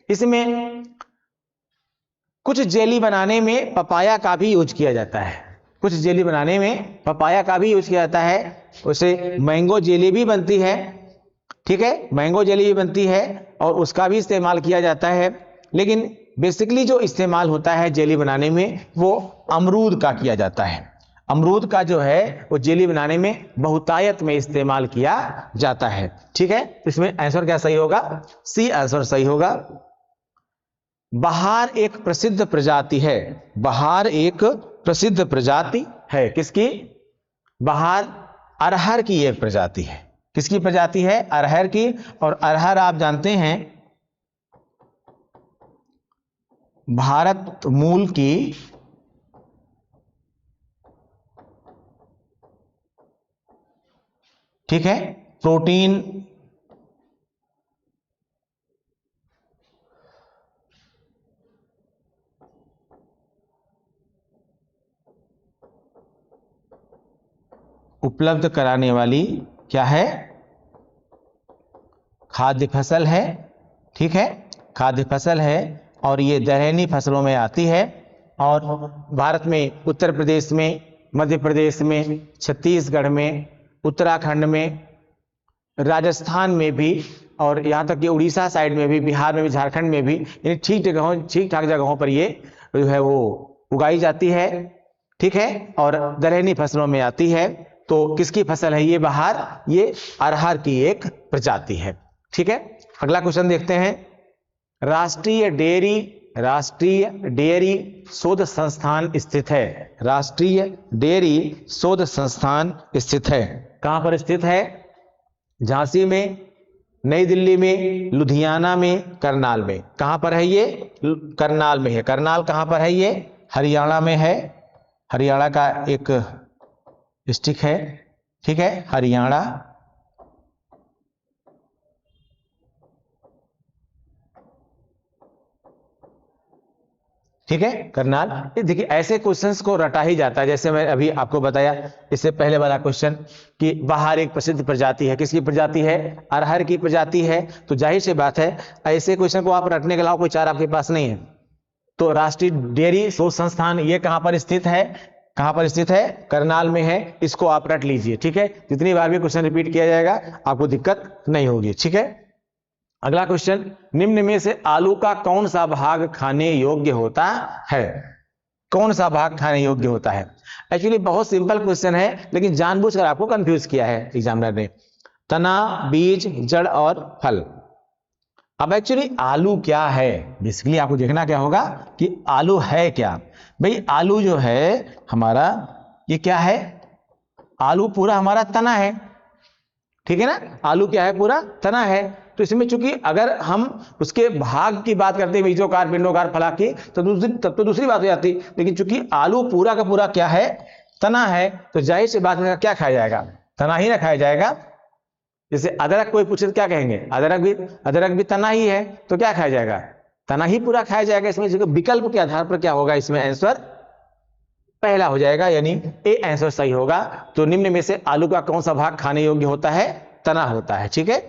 इसमें कुछ जेली बनाने में पपाया का भी यूज किया जाता है, कुछ जेली बनाने में पपाया का भी यूज किया जाता है। उसे मैंगो जेली भी बनती है। ठीक है, मैंगो जेली भी बनती है और उसका भी इस्तेमाल किया जाता है। लेकिन बेसिकली जो इस्तेमाल होता है जेली बनाने में वो अमरूद का किया जाता है। अमरूद का जो है वो जेली बनाने में बहुतायत में इस्तेमाल किया जाता है। ठीक है, इसमें आंसर क्या सही होगा? सी आंसर सही होगा। बहार एक प्रसिद्ध प्रजाति है। बहार एक प्रसिद्ध प्रजाति है। किसकी? बहार अरहर की एक प्रजाति है। किसकी प्रजाति है? अरहर की। और अरहर आप जानते हैं भारत मूल की ठीक है प्रोटीन उपलब्ध कराने वाली क्या है? खाद्य फसल है। ठीक है, खाद्य फसल है और ये दलहनी फसलों में आती है। और भारत में उत्तर प्रदेश में, मध्य प्रदेश में, छत्तीसगढ़ में, उत्तराखंड में, राजस्थान में भी, और यहाँ तक कि उड़ीसा साइड में भी, बिहार में भी, झारखंड में भी, यानी ठीक ठाक जगहों पर ये जो है वो उगाई जाती है। ठीक है, और दलहनी फसलों में आती है। तो किसकी फसल है ये बहार? ये अरहर की एक प्रजाति है। ठीक है, अगला क्वेश्चन देखते हैं। राष्ट्रीय डेयरी शोध संस्थान स्थित है। राष्ट्रीय डेयरी शोध संस्थान स्थित है। कहां पर स्थित है? झांसी में, नई दिल्ली में, लुधियाना में, करनाल में। कहां पर है ये? करनाल में है। करनाल कहां पर है ये? हरियाणा में है। हरियाणा का एक डिस्ट्रिक्ट है। ठीक है, हरियाणा। ठीक है, करनाल। देखिए ऐसे क्वेश्चंस को रटा ही जाता है। जैसे मैं अभी आपको बताया इससे पहले वाला क्वेश्चन कि बहार एक प्रसिद्ध प्रजाति है। किसकी प्रजाति है? अरहर की प्रजाति है। तो जाहिर सी बात है ऐसे क्वेश्चन को आप रटने के अलावा कोई चारा आपके पास नहीं है। तो राष्ट्रीय डेयरी शोध संस्थान ये कहां पर स्थित है? कहां पर स्थित है? करनाल में है। इसको आप रट लीजिए। ठीक है, जितनी बार भी क्वेश्चन रिपीट किया जाएगा आपको दिक्कत नहीं होगी। ठीक है, अगला क्वेश्चन, निम्न में से आलू का कौन सा भाग खाने योग्य होता है? कौन सा भाग खाने योग्य होता है? एक्चुअली बहुत सिंपल क्वेश्चन है, लेकिन जानबूझकर आपको कंफ्यूज किया है एग्जामिनर ने। तना, बीज, जड़ और फल। अब एक्चुअली आलू क्या है, बेसिकली आपको देखना क्या होगा कि आलू है क्या। भाई आलू जो है हमारा, ये क्या है? आलू पूरा हमारा तना है, ठीक है ना। आलू क्या है? पूरा तना है। तो इसमें चूंकि अगर हम उसके भाग की बात करते हैं, बीजोकार, पिंडोकार, फलाकी, तब तो दूसरी बात हो जाती। लेकिन चूंकि आलू पूरा का पूरा क्या है? तना है, तो जाहिर सी बात है क्या खाया जाएगा? तना ही ना खाया जाएगा। जैसे अदरक कोई पूछे तो क्या कहेंगे? अदरक भी तना ही है, तो क्या खाया जाएगा? तना ही पूरा खाया जाएगा। इसमें विकल्प के आधार पर क्या होगा? इसमें आंसर पहला हो जाएगा, यानी ए आंसर सही होगा। तो निम्न में से आलू का कौन सा भाग खाने योग्य होता है? तना होता है, ठीक है।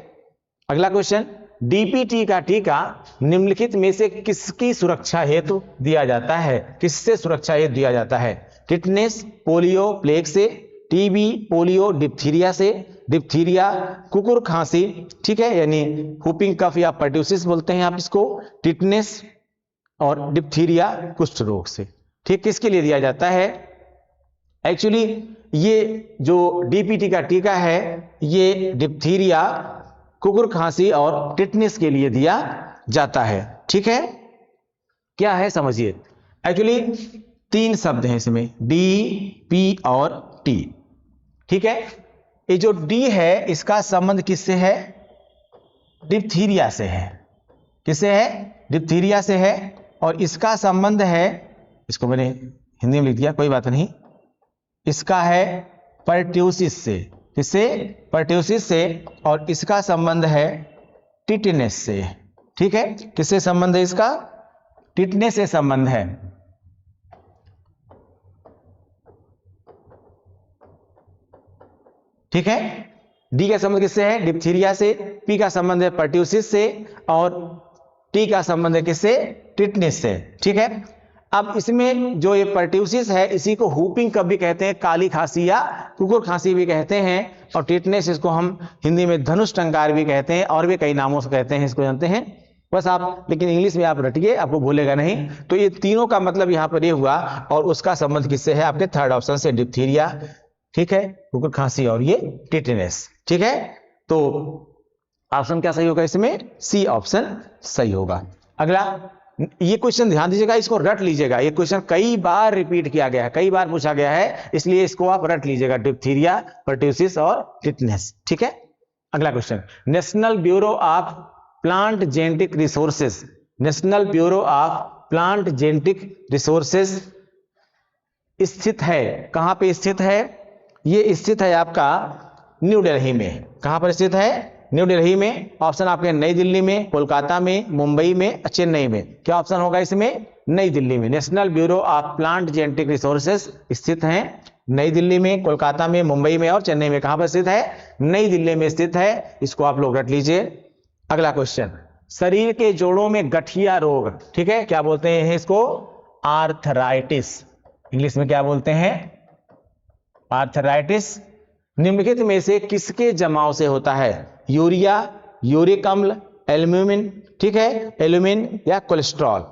अगला क्वेश्चन, डीपीटी का टीका निम्नलिखित में से किसकी सुरक्षा हेतु दिया जाता है? किससे सुरक्षा हेतु दिया जाता है? टिटनेस, पोलियो, प्लेग से, टीबी, पोलियो, डिप्थीरिया से, डिप्थीरिया, कुकुर खांसी, ठीक है, यानी हुपिंग कफ या पर्ट्यूसिस बोलते हैं आप इसको, टिटनेस और डिप्थीरिया कुष्ठ रोग से। ठीक, किसके लिए दिया जाता है? एक्चुअली ये जो डीपीटी का टीका है, ये डिप्थीरिया, कुकुर खांसी और टिटनेस के लिए दिया जाता है, ठीक है। क्या है समझिए। एक्चुअली 3 शब्द हैं इसमें, डी, पी और टी, ठीक है। ये जो डी है इसका संबंध किससे है? डिप्थीरिया से है। किससे है? डिप्थीरिया से है। और इसका संबंध है, इसको मैंने हिंदी में लिख दिया, कोई बात नहीं, इसका है पर्ट्यूसिस से। किससे? पर्ट्यूसिस से। और इसका संबंध है टिटनेस से, ठीक है। किससे संबंध है इसका? टिटनेस से संबंध है। ठीक है। डी का संबंध किससे है? डिप्थीरिया से। पी का संबंध है पर्ट्यूसिस से। और टी का संबंध है किससे? टिटनेस से, ठीक है। अब इसमें जो ये पर्ट्यूसिस है, इसी को हुपिंग कफ भी कहते हैं, काली खांसी या कुकुर खांसी भी कहते हैं। और टिटनेस, इसको हम हिंदी में धनुष टंकार भी कहते हैं, और भी कई नामों से कहते हैं, इसको जानते हैं बस आप। लेकिन इंग्लिश में आप रटिए, आपको भूलेगा नहीं। तो ये तीनों का मतलब यहां पर ये हुआ। और उसका संबंध किससे है? आपके थर्ड ऑप्शन से, डिप्थीरिया, ठीक है, कुकुर खांसी और ये टिटनेस, ठीक है। तो ऑप्शन क्या सही होगा इसमें? सी ऑप्शन सही होगा। अगला, ये क्वेश्चन ध्यान दीजिएगा, इसको रट लीजिएगा। ये क्वेश्चन कई बार रिपीट किया गया है, कई बार पूछा गया है, इसलिए इसको आप रट लीजिएगा, डिप्थीरिया, पर्ट्यूसिस और टिटनेस, ठीक है। अगला question, national bureau of plant genetic resources, national bureau of plant genetic resources स्थित है, कहां पे स्थित है? ये स्थित है आपका न्यू दिल्ली में। कहां पर स्थित है? न्यू दिल्ली में। ऑप्शन आपके नई दिल्ली में, कोलकाता में, मुंबई में, चेन्नई में। क्या ऑप्शन होगा इसमें? नई दिल्ली में। National bureau of plant genetic resources स्थित हैं नई दिल्ली में, कोलकाता में, मुंबई में और चेन्नई में। कहां पर स्थित है? नई दिल्ली में स्थित है। इसको आप लोग रट लीजिए। अगला क्वेश्चन, शरीर के जोड़ों में गठिया रोग, ठीक है, क्या बोलते हैं इसको? आर्थराइटिस। इंग्लिश में क्या बोलते हैं? आर्थराइटिस। निम्नलिखित में से किसके जमाव से होता है? यूरिया, यूरिक अम्ल, एल्यूमिन, ठीक है, एल्यूमिन या कोलेस्ट्रॉल।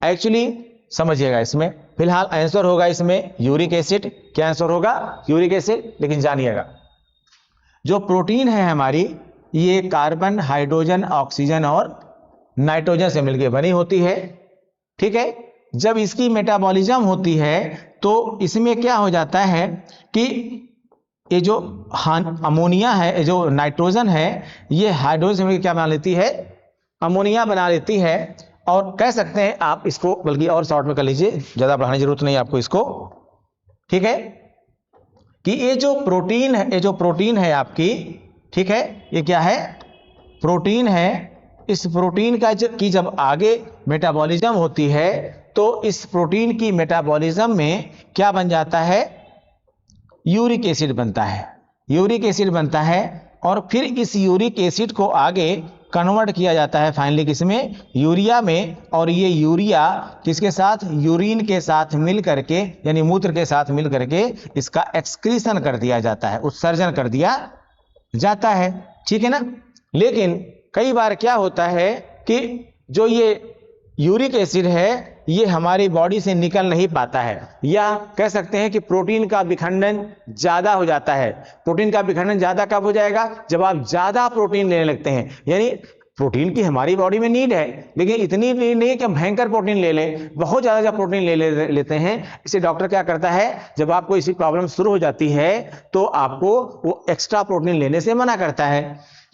एक्चुअली समझिएगा, इसमें फिलहाल आंसर होगा इसमें यूरिक एसिड। क्या आंसर होगा? Uric acid. लेकिन जानिएगा, जो प्रोटीन है हमारी, ये कार्बन, हाइड्रोजन, ऑक्सीजन और नाइट्रोजन से मिलकर बनी होती है, ठीक है। जब इसकी मेटाबॉलिज्म होती है तो इसमें क्या हो जाता है कि ये जो अमोनिया है, ये जो नाइट्रोजन है, ये हाइड्रोजन से मिलकर क्या बना लेती है? अमोनिया बना लेती है। और कह सकते हैं आप इसको, बल्कि और शॉर्ट में कर लीजिए, ज्यादा बढ़ाने की जरूरत नहीं आपको इसको, ठीक है, कि ये जो प्रोटीन है, ये जो प्रोटीन है आपकी, ठीक है, ये क्या है? प्रोटीन है। इस प्रोटीन का की जब आगे मेटाबॉलिज्म होती है तो इस प्रोटीन की मेटाबॉलिज्म में क्या बन जाता है? यूरिक एसिड बनता है। यूरिक एसिड बनता है और फिर इस यूरिक एसिड को आगे कन्वर्ट किया जाता है फाइनली किसमें? यूरिया में। और ये यूरिया किसके साथ? यूरिन के साथ मिल करके, यानी मूत्र के साथ मिल करके इसका एक्सक्रीशन कर दिया जाता है, उत्सर्जन कर दिया जाता है, ठीक है ना। लेकिन कई बार क्या होता है कि जो ये यूरिक एसिड है ये हमारी बॉडी से निकल नहीं पाता है, या कह सकते हैं कि प्रोटीन का विखंडन ज्यादा हो जाता है। प्रोटीन का विखंडन ज्यादा कब हो जाएगा? जब आप ज्यादा प्रोटीन लेने लगते हैं। यानी प्रोटीन की हमारी बॉडी में नीड है, लेकिन इतनी नीड नहीं कि हम भयंकर प्रोटीन ले लें, बहुत ज्यादा जब प्रोटीन लेते हैं। इसे डॉक्टर क्या करता है, जब आपको इसी प्रॉब्लम शुरू हो जाती है तो आपको वो एक्स्ट्रा प्रोटीन लेने से मना करता है।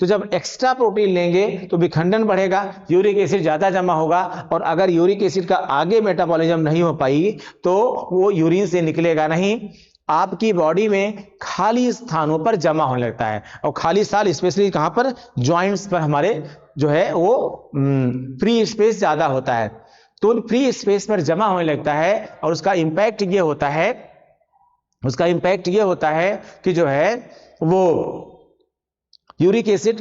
तो जब एक्स्ट्रा प्रोटीन लेंगे तो विखंडन बढ़ेगा, यूरिक एसिड ज्यादा जमा होगा, और अगर यूरिक एसिड का आगे मेटाबॉलिज्म नहीं हो पाई तो वो यूरिन से निकलेगा नहीं, आपकी बॉडी में खाली स्थानों पर जमा होने लगता है। और खाली स्थान स्पेशली कहां पर? जॉइंट्स पर हमारे जो है वो फ्री स्पेस ज्यादा होता है, तो फ्री स्पेस पर जमा होने लगता है। और उसका इंपैक्ट ये होता है कि जो है वो यूरिक एसिड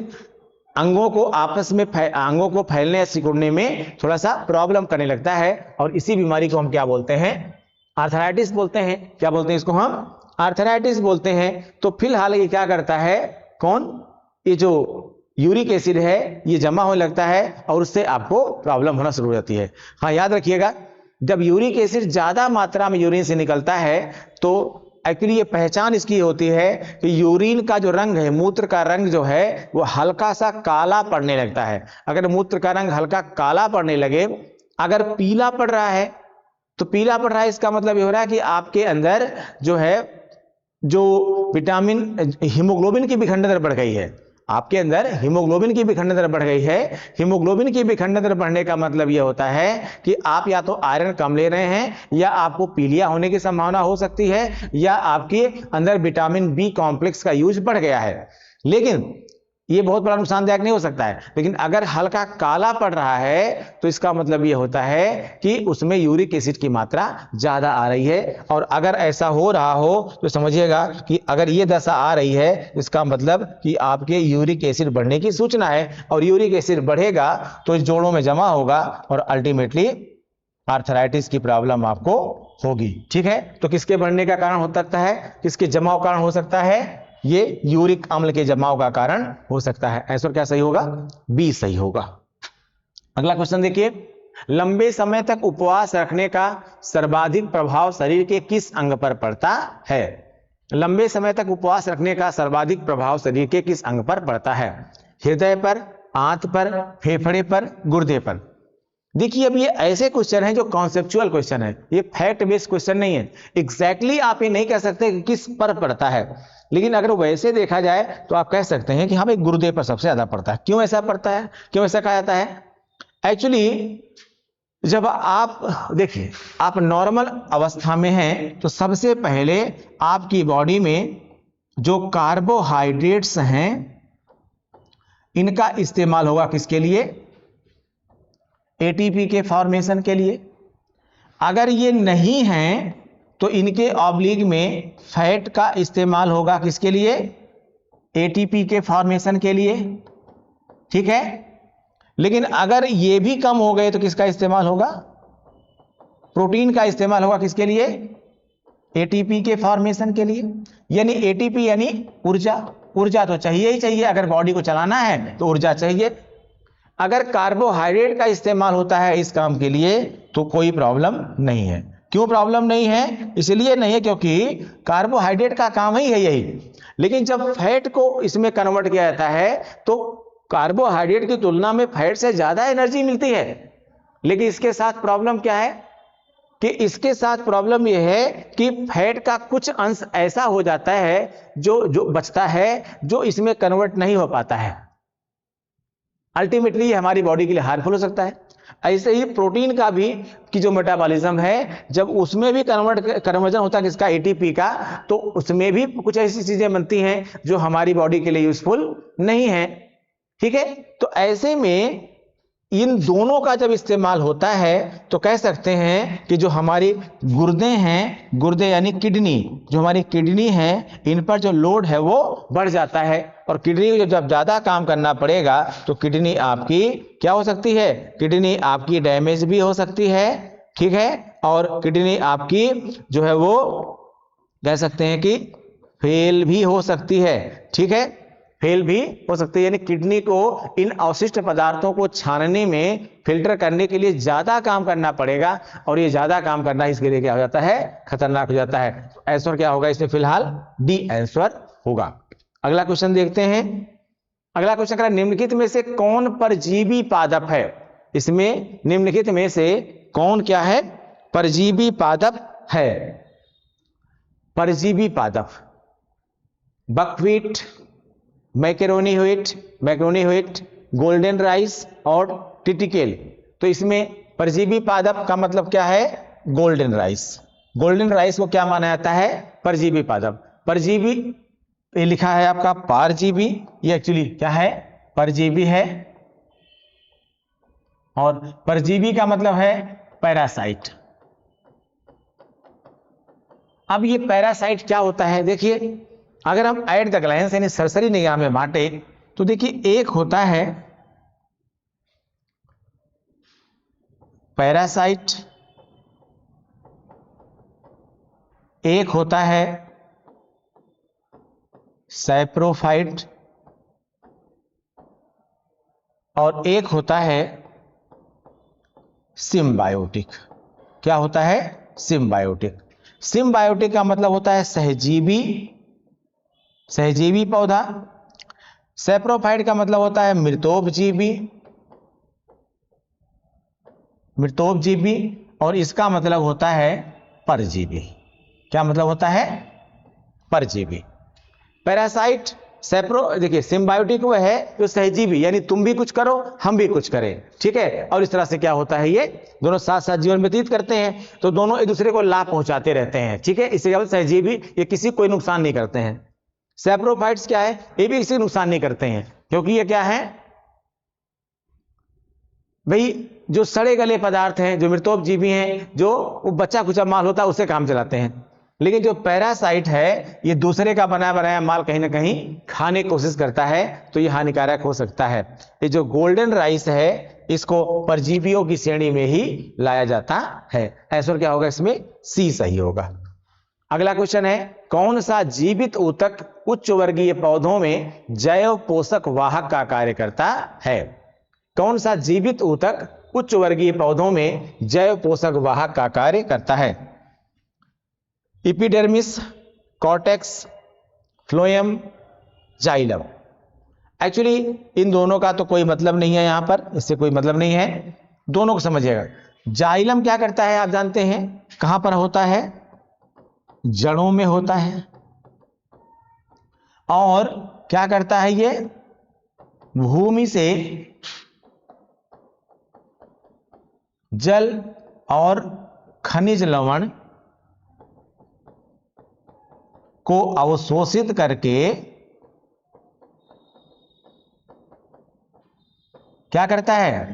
अंगों को फैलने या सिकुड़ने में थोड़ा सा प्रॉब्लम करने लगता है, और इसी बीमारी को हम क्या बोलते हैं? आर्थराइटिस बोलते हैं। क्या बोलते हैं इसको? हम आर्थराइटिस बोलते हैं। तो फिलहाल ये क्या करता है, ये जो यूरिक एसिड है ये जमा होने लगता है और उससे आपको प्रॉब्लम होना शुरू हो जाती है। हाँ, याद रखिएगा, जब यूरिक एसिड ज्यादा मात्रा में यूरिन से निकलता है तो एक्चुअली ये पहचान इसकी होती है कि यूरिन का जो रंग है, मूत्र का रंग जो है वो हल्का सा काला पड़ने लगता है। अगर मूत्र का रंग हल्का काला पड़ने लगे, अगर पीला पड़ रहा है तो पीला पड़ रहा है, इसका मतलब ये हो रहा है कि आपके अंदर जो है जो विटामिन हीमोग्लोबिन की विखंडन दर बढ़ गई है। आपके अंदर हीमोग्लोबिन की विखंडन दर बढ़ गई है। हीमोग्लोबिन की विखंडन दर बढ़ने का मतलब यह होता है कि आप या तो आयरन कम ले रहे हैं, या आपको पीलिया होने की संभावना हो सकती है, या आपके अंदर विटामिन बी कॉम्प्लेक्स का यूज बढ़ गया है। लेकिन ये बहुत बड़ा नुकसानदायक नहीं हो सकता है। लेकिन अगर हल्का काला पड़ रहा है तो इसका मतलब ये होता है कि उसमें यूरिक एसिड की मात्रा ज्यादा आ रही है। और अगर ऐसा हो रहा हो तो समझिएगा कि अगर ये दशा आ रही है, इसका मतलब कि आपके यूरिक एसिड बढ़ने की सूचना है, और यूरिक एसिड बढ़ेगा तो इस जोड़ों में जमा होगा और अल्टीमेटली आर्थराइटिस की प्रॉब्लम आपको होगी। ठीक है, तो किसके बढ़ने का कारण हो सकता है, किसके जमाव कारण हो सकता है? ये यूरिक अम्ल के जमाव का कारण हो सकता है। आंसर क्या सही होगा? बी सही होगा। अगला क्वेश्चन देखिए, लंबे समय तक उपवास रखने का सर्वाधिक प्रभाव शरीर के किस अंग पर पड़ता है? लंबे समय तक उपवास रखने का सर्वाधिक प्रभाव शरीर के किस अंग पर पड़ता है? हृदय पर, आंत पर, फेफड़े पर, गुर्दे पर? देखिए, अब ये ऐसे क्वेश्चन है जो कॉन्सेप्चुअल क्वेश्चन है, ये फैक्ट बेस्ड क्वेश्चन नहीं है। एग्जैक्टली आप ये नहीं कह सकते कि किस पर पड़ता है, लेकिन अगर वैसे देखा जाए तो आप कह सकते हैं कि हमें गुर्दे पर सबसे ज्यादा पड़ता है। क्यों ऐसा पड़ता है, क्यों ऐसा कहा जाता है? एक्चुअली जब आप देखिए, आप नॉर्मल अवस्था में हैं तो सबसे पहले आपकी बॉडी में जो कार्बोहाइड्रेट्स हैं इनका इस्तेमाल होगा किसके लिए? एटीपी के फॉर्मेशन के लिए। अगर ये नहीं है तो इनके ऑब्लिग में फैट का इस्तेमाल होगा किसके लिए? एटीपी के फॉर्मेशन के लिए। ठीक है, लेकिन अगर ये भी कम हो गए तो किसका इस्तेमाल होगा? प्रोटीन का इस्तेमाल होगा किसके लिए? एटीपी के फॉर्मेशन के लिए। यानी एटीपी यानी ऊर्जा। ऊर्जा तो चाहिए ही चाहिए, अगर बॉडी को चलाना है तो ऊर्जा चाहिए। अगर कार्बोहाइड्रेट का इस्तेमाल होता है इस काम के लिए तो कोई प्रॉब्लम नहीं है। क्यों प्रॉब्लम नहीं है? इसलिए नहीं है क्योंकि कार्बोहाइड्रेट का काम ही है यही। लेकिन जब फैट को इसमें कन्वर्ट किया जाता है तो कार्बोहाइड्रेट की तुलना में फैट से ज्यादा एनर्जी मिलती है। लेकिन इसके साथ प्रॉब्लम क्या है कि इसके साथ प्रॉब्लम यह है कि फैट का कुछ अंश ऐसा हो जाता है जो बचता है, जो इसमें कन्वर्ट नहीं हो पाता है। अल्टीमेटली हमारी बॉडी के लिए हार्मफुल हो सकता है। ऐसे ही प्रोटीन का भी कि जो मेटाबॉलिज्म है, जब उसमें भी कन्वर्जन होता है किसका? एटीपी का, तो उसमें भी कुछ ऐसी चीजें बनती हैं जो हमारी बॉडी के लिए यूजफुल नहीं है। ठीक है, तो ऐसे में इन दोनों का जब इस्तेमाल होता है तो कह सकते हैं कि जो हमारी गुर्दे हैं, गुर्दे यानी किडनी, जो हमारी किडनी है, इन पर जो लोड है वो बढ़ जाता है। और किडनी को जब ज्यादा काम करना पड़ेगा तो किडनी आपकी क्या हो सकती है? किडनी आपकी डैमेज भी हो सकती है। ठीक है, और किडनी आपकी जो है वो कह सकते हैं कि फेल भी हो सकती है। ठीक है, फेल भी हो सकती है, यानी किडनी को इन अवशिष्ट पदार्थों को छानने में, फिल्टर करने के लिए ज्यादा काम करना पड़ेगा, और ये ज्यादा काम करना इसके लिए क्या हो जाता है, खतरनाक हो जाता है। तो आंसर क्या होगा इसमें, फिलहाल डी आंसर होगा। अगला क्वेश्चन देखते हैं। अगला क्वेश्चन कह रहा है निम्नलिखित में से कौन परजीवी पादप है। इसमें निम्नलिखित में से कौन क्या है, परजीवी पादप है। परजीवी पादप बकव्हीट, मैकेरोनी व्हीट, गोल्डन राइस और टिटिकेल। तो इसमें परजीवी पादप का मतलब क्या है, गोल्डन राइस। गोल्डन राइस को क्या माना जाता है, परजीवी पादप। परजीवी ये लिखा है आपका परजीवी, ये एक्चुअली क्या है, परजीवी है। और परजीवी का मतलब है पैरासाइट। अब ये पैरासाइट क्या होता है, देखिए अगर हम एट द ग्लैंस यानी सरसरी निगाह में बांटे तो देखिए एक होता है पैरासाइट, एक होता है सैप्रोफाइट, और एक होता है सिम्बायोटिक। क्या होता है, सिम्बायोटिक। सिम्बायोटिक का मतलब होता है सहजीवी पौधा। सैप्रोफाइट का मतलब होता है मृतोपजीवी, और इसका मतलब होता है परजीवी। क्या मतलब होता है, परजीवी। पैरासाइट, देखिए सिम्बायोटिक वो है जो सहजीवी, यानी तुम भी कुछ करो हम भी कुछ करें, ठीक है। और इस तरह से क्या होता है, ये दोनों साथ साथ जीवन व्यतीत करते हैं, तो दोनों एक दूसरे को लाभ पहुंचाते रहते हैं, ठीक है। इससे क्या होता है, सहजीवी, ये किसी कोई नुकसान नहीं करते हैं। सैप्रोफाइट्स क्या है, ये भी किसी नुकसान नहीं करते हैं, क्योंकि ये क्या है भाई, जो सड़े गले पदार्थ हैं, जो मृतोपजीवी हैं, जो वो बच्चा कुचा माल होता है उससे काम चलाते हैं। लेकिन जो पैरासाइट है, ये दूसरे का बना बनाया माल कहीं ना कहीं खाने की कोशिश करता है, तो ये हानिकारक हो सकता है। ये जो गोल्डन राइस है, इसको परजीवियों की श्रेणी में ही लाया जाता है। आंसर क्या होगा इसमें, सी सही होगा। अगला क्वेश्चन है, कौन सा जीवित ऊतक उच्च वर्गीय पौधों में जैव पोषक वाहक का कार्य करता है। कौन सा जीवित ऊतक उच्च वर्गीय पौधों में जैव पोषक वाहक का कार्य करता है। Epidermis, cortex, phloem, xylem. Actually in दोनों का तो कोई मतलब नहीं है, यहां पर इससे कोई मतलब नहीं है, दोनों को समझिएगा। जाइलम क्या करता है आप जानते हैं, कहां पर होता है, जड़ों में होता है। और क्या करता है, ये भूमि से जल और खनिज लवण को अवशोषित करके क्या करता है,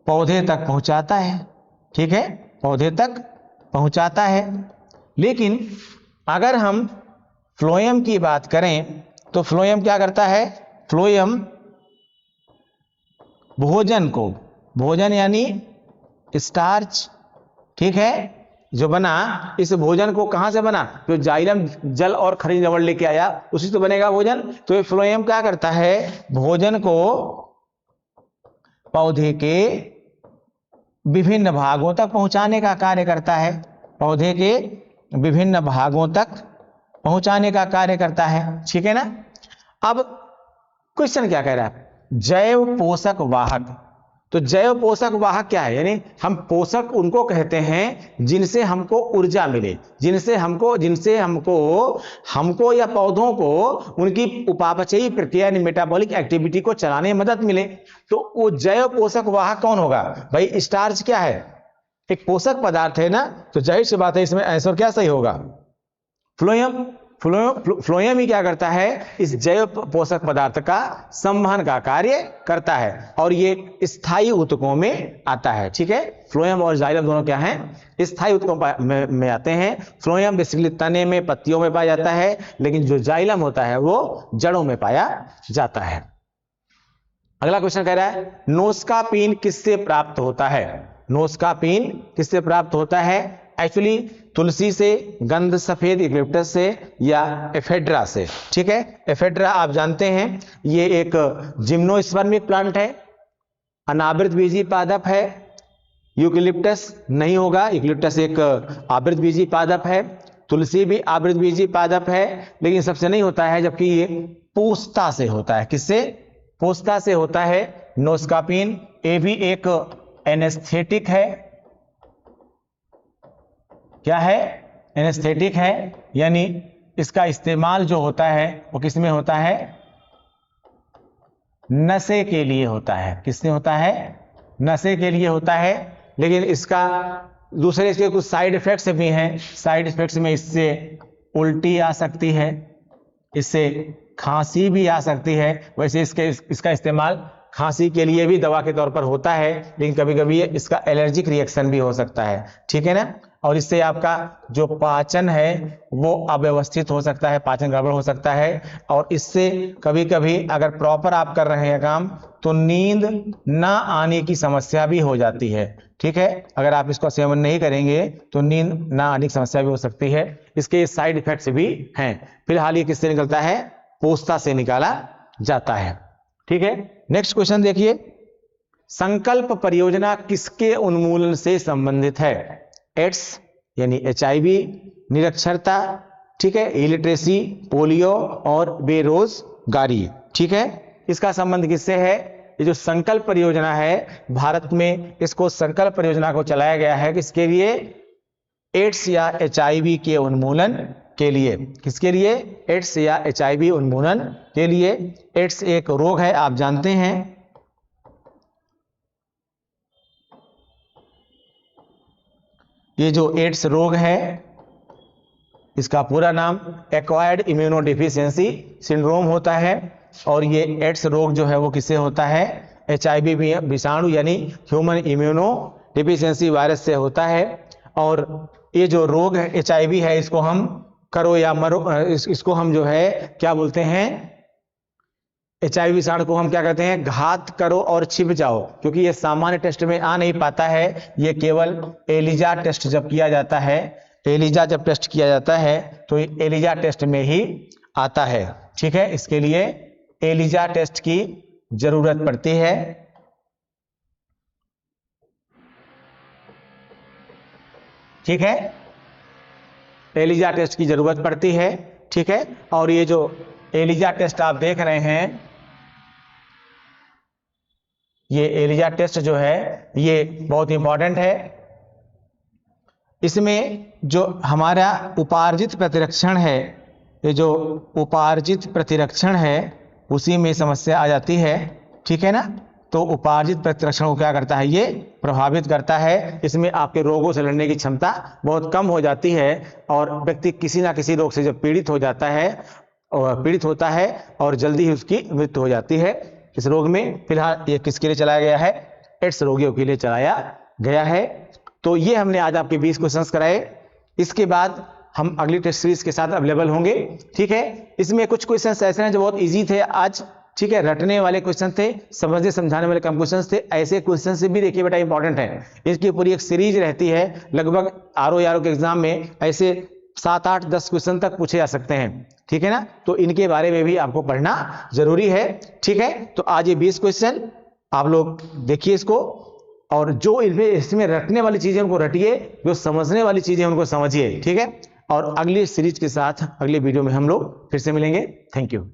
पौधे तक पहुंचाता है, ठीक है, पौधे तक पहुंचाता है। लेकिन अगर हम फ्लोएम की बात करें तो फ्लोएम क्या करता है, फ्लोएम भोजन यानी स्टार्च, ठीक है, जो बना, इस भोजन को कहां से बना, जो जाइलम जल और खनिज लवण लेके आया उसी से बनेगा भोजन। तो ये फ्लोएम क्या करता है, भोजन को पौधे के विभिन्न भागों तक पहुंचाने का कार्य करता है, पौधे के विभिन्न भागों तक पहुंचाने का कार्य करता है, ठीक है ना। अब क्वेश्चन क्या कह रहा है, जैव पोषक वाहक। तो जैव पोषक वाहक क्या है, यानी हम पोषक उनको कहते हैं जिनसे हमको ऊर्जा मिले, जिनसे हमको या पौधों को उनकी उपापचयी प्रक्रिया यानी मेटाबॉलिक एक्टिविटी को चलाने में मदद मिले। तो वो जैव पोषक वाहक कौन होगा भाई, स्टार्च क्या है, एक पोषक पदार्थ है ना, तो जाहिर सी बात है इसमें आंसर क्या सही होगा, फ्लोएम। फ्लोएम ही क्या करता है, इस जैव पोषक पदार्थ का संवहन का कार्य करता है, और ये स्थायी ऊतकों में आता है, ठीक है। फ्लोएम और जाइलम दोनों क्या हैं, स्थायी ऊतकों में आते हैं। फ्लोएम बेसिकली तने में, पत्तियों में पाया जाता है, लेकिन जो जाइलम होता है वो जड़ों में पाया जाता है। अगला क्वेश्चन कह रहा है, नोस्कापीन किससे प्राप्त होता है। नोस्कापीन किससे प्राप्त होता है, एक्चुअली तुलसी से, गंध सफेद यूकेलिप्टस से या एफेड्रा से। ठीक है, एफेड्रा आप जानते हैं ये एक जिम्नोस्पर्मिक प्लांट है, अनावृत बीजी पादप है। यूकेलिप्टस नहीं होगा, यूकेलिप्टस एक आवृत बीजी पादप है, तुलसी भी आवृत बीजी पादप है, लेकिन सबसे नहीं होता है, जबकि ये पोस्ता से होता है। किससे? पोस्ता से होता है। नोस्कापिन ये भी एक एनेस्थेटिक है। क्या है? एनेस्थेटिक है, यानी इसका इस्तेमाल जो होता है वो किस में होता है? नशे के लिए होता है। किसमें होता है? नशे के लिए होता है। लेकिन इसका दूसरे इसके कुछ साइड इफेक्ट्स भी हैं। साइड इफेक्ट्स में इससे उल्टी आ सकती है, इससे खांसी भी आ सकती है। वैसे इसका इस्तेमाल खांसी के लिए भी दवा के तौर पर होता है, लेकिन कभी कभी इसका एलर्जिक रिएक्शन भी हो सकता है। ठीक है ना? और इससे आपका जो पाचन है वो अव्यवस्थित हो सकता है, पाचन गड़बड़ हो सकता है। और इससे कभी कभी अगर प्रॉपर आप कर रहे हैं काम तो नींद ना आने की समस्या भी हो जाती है। ठीक है, अगर आप इसका सेवन नहीं करेंगे तो नींद ना आने की समस्या भी हो सकती है। इसके साइड इफेक्ट्स भी हैं। फिलहाल ये किससे निकलता है? पोस्ता से निकाला जाता है। ठीक है, नेक्स्ट क्वेश्चन देखिए, संकल्प परियोजना किसके उन्मूलन से संबंधित है? एड्स यानी HIV, निरक्षरता, ठीक है, इलिटरेसी, पोलियो और बेरोजगारी। ठीक है, इसका संबंध किससे है? ये जो संकल्प परियोजना है, भारत में इसको संकल्प परियोजना को चलाया गया है किसके लिए? एड्स या HIV के उन्मूलन के लिए। किसके लिए? एड्स या HIV उन्मूलन के लिए। एड्स एक रोग है, आप जानते हैं। ये जो एड्स रोग है इसका पूरा नाम एक्वायर्ड इम्यूनोडिफिशियंसी सिंड्रोम होता है। और ये एड्स रोग जो है वो किससे होता है? HIV विषाणु यानी ह्यूमन इम्यूनो डिफिशियंसी वायरस से होता है। और ये जो रोग है HIV है, इसको हम करो या मरो, इसको हम जो है क्या बोलते हैं? HIV विषाणु को हम क्या कहते हैं? घात करो और छिप जाओ, क्योंकि ये सामान्य टेस्ट में आ नहीं पाता है। ये केवल एलिजा टेस्ट जब किया जाता है, एलिजा जब टेस्ट किया जाता है तो एलिजा टेस्ट में ही आता है। ठीक है, इसके लिए एलिजा टेस्ट की जरूरत पड़ती है। ठीक है, एलिजा टेस्ट की जरूरत पड़ती है। ठीक है, और ये जो एलिजा टेस्ट आप देख रहे हैं, ये एलिजा टेस्ट जो है ये बहुत इंपॉर्टेंट है। इसमें जो हमारा उपार्जित प्रतिरक्षण है, ये जो उपार्जित प्रतिरक्षण है उसी में समस्या आ जाती है। ठीक है ना? तो उपार्जित प्रतिरक्षण को क्या करता है? ये प्रभावित करता है। इसमें आपके रोगों से लड़ने की क्षमता बहुत कम हो जाती है और व्यक्ति किसी ना किसी रोग से जब पीड़ित होता है और जल्दी ही उसकी मृत्यु हो जाती है। इस रोग में फिलहाल ये किसके लिए चलाया गया है? एड्स रोगियों के लिए चलाया गया है। तो ये हमने आज आपके 20 क्वेश्चंस कराए। इसके बाद हम अगली टेस्ट सीरीज के साथ अवेलेबल होंगे। ठीक है, इसमें कुछ क्वेश्चंस ऐसे हैं जो बहुत इजी थे आज। ठीक है, रटने वाले क्वेश्चन थे, समझने समझाने वाले कम क्वेश्चन थे। ऐसे क्वेश्चन से भी देखिए बेटा इंपॉर्टेंट है। इसकी पूरी एक सीरीज रहती है, लगभग RO के एग्जाम में ऐसे 7, 8, 10 क्वेश्चन तक पूछे जा सकते हैं। ठीक है ना? तो इनके बारे में भी आपको पढ़ना जरूरी है। ठीक है, तो आज ये 20 क्वेश्चन आप लोग देखिए इसको, और जो इसमें रटने वाली चीजें उनको रटिए, जो समझने वाली चीजें उनको समझिए। ठीक है, और अगली सीरीज के साथ अगले वीडियो में हम लोग फिर से मिलेंगे। Thank you.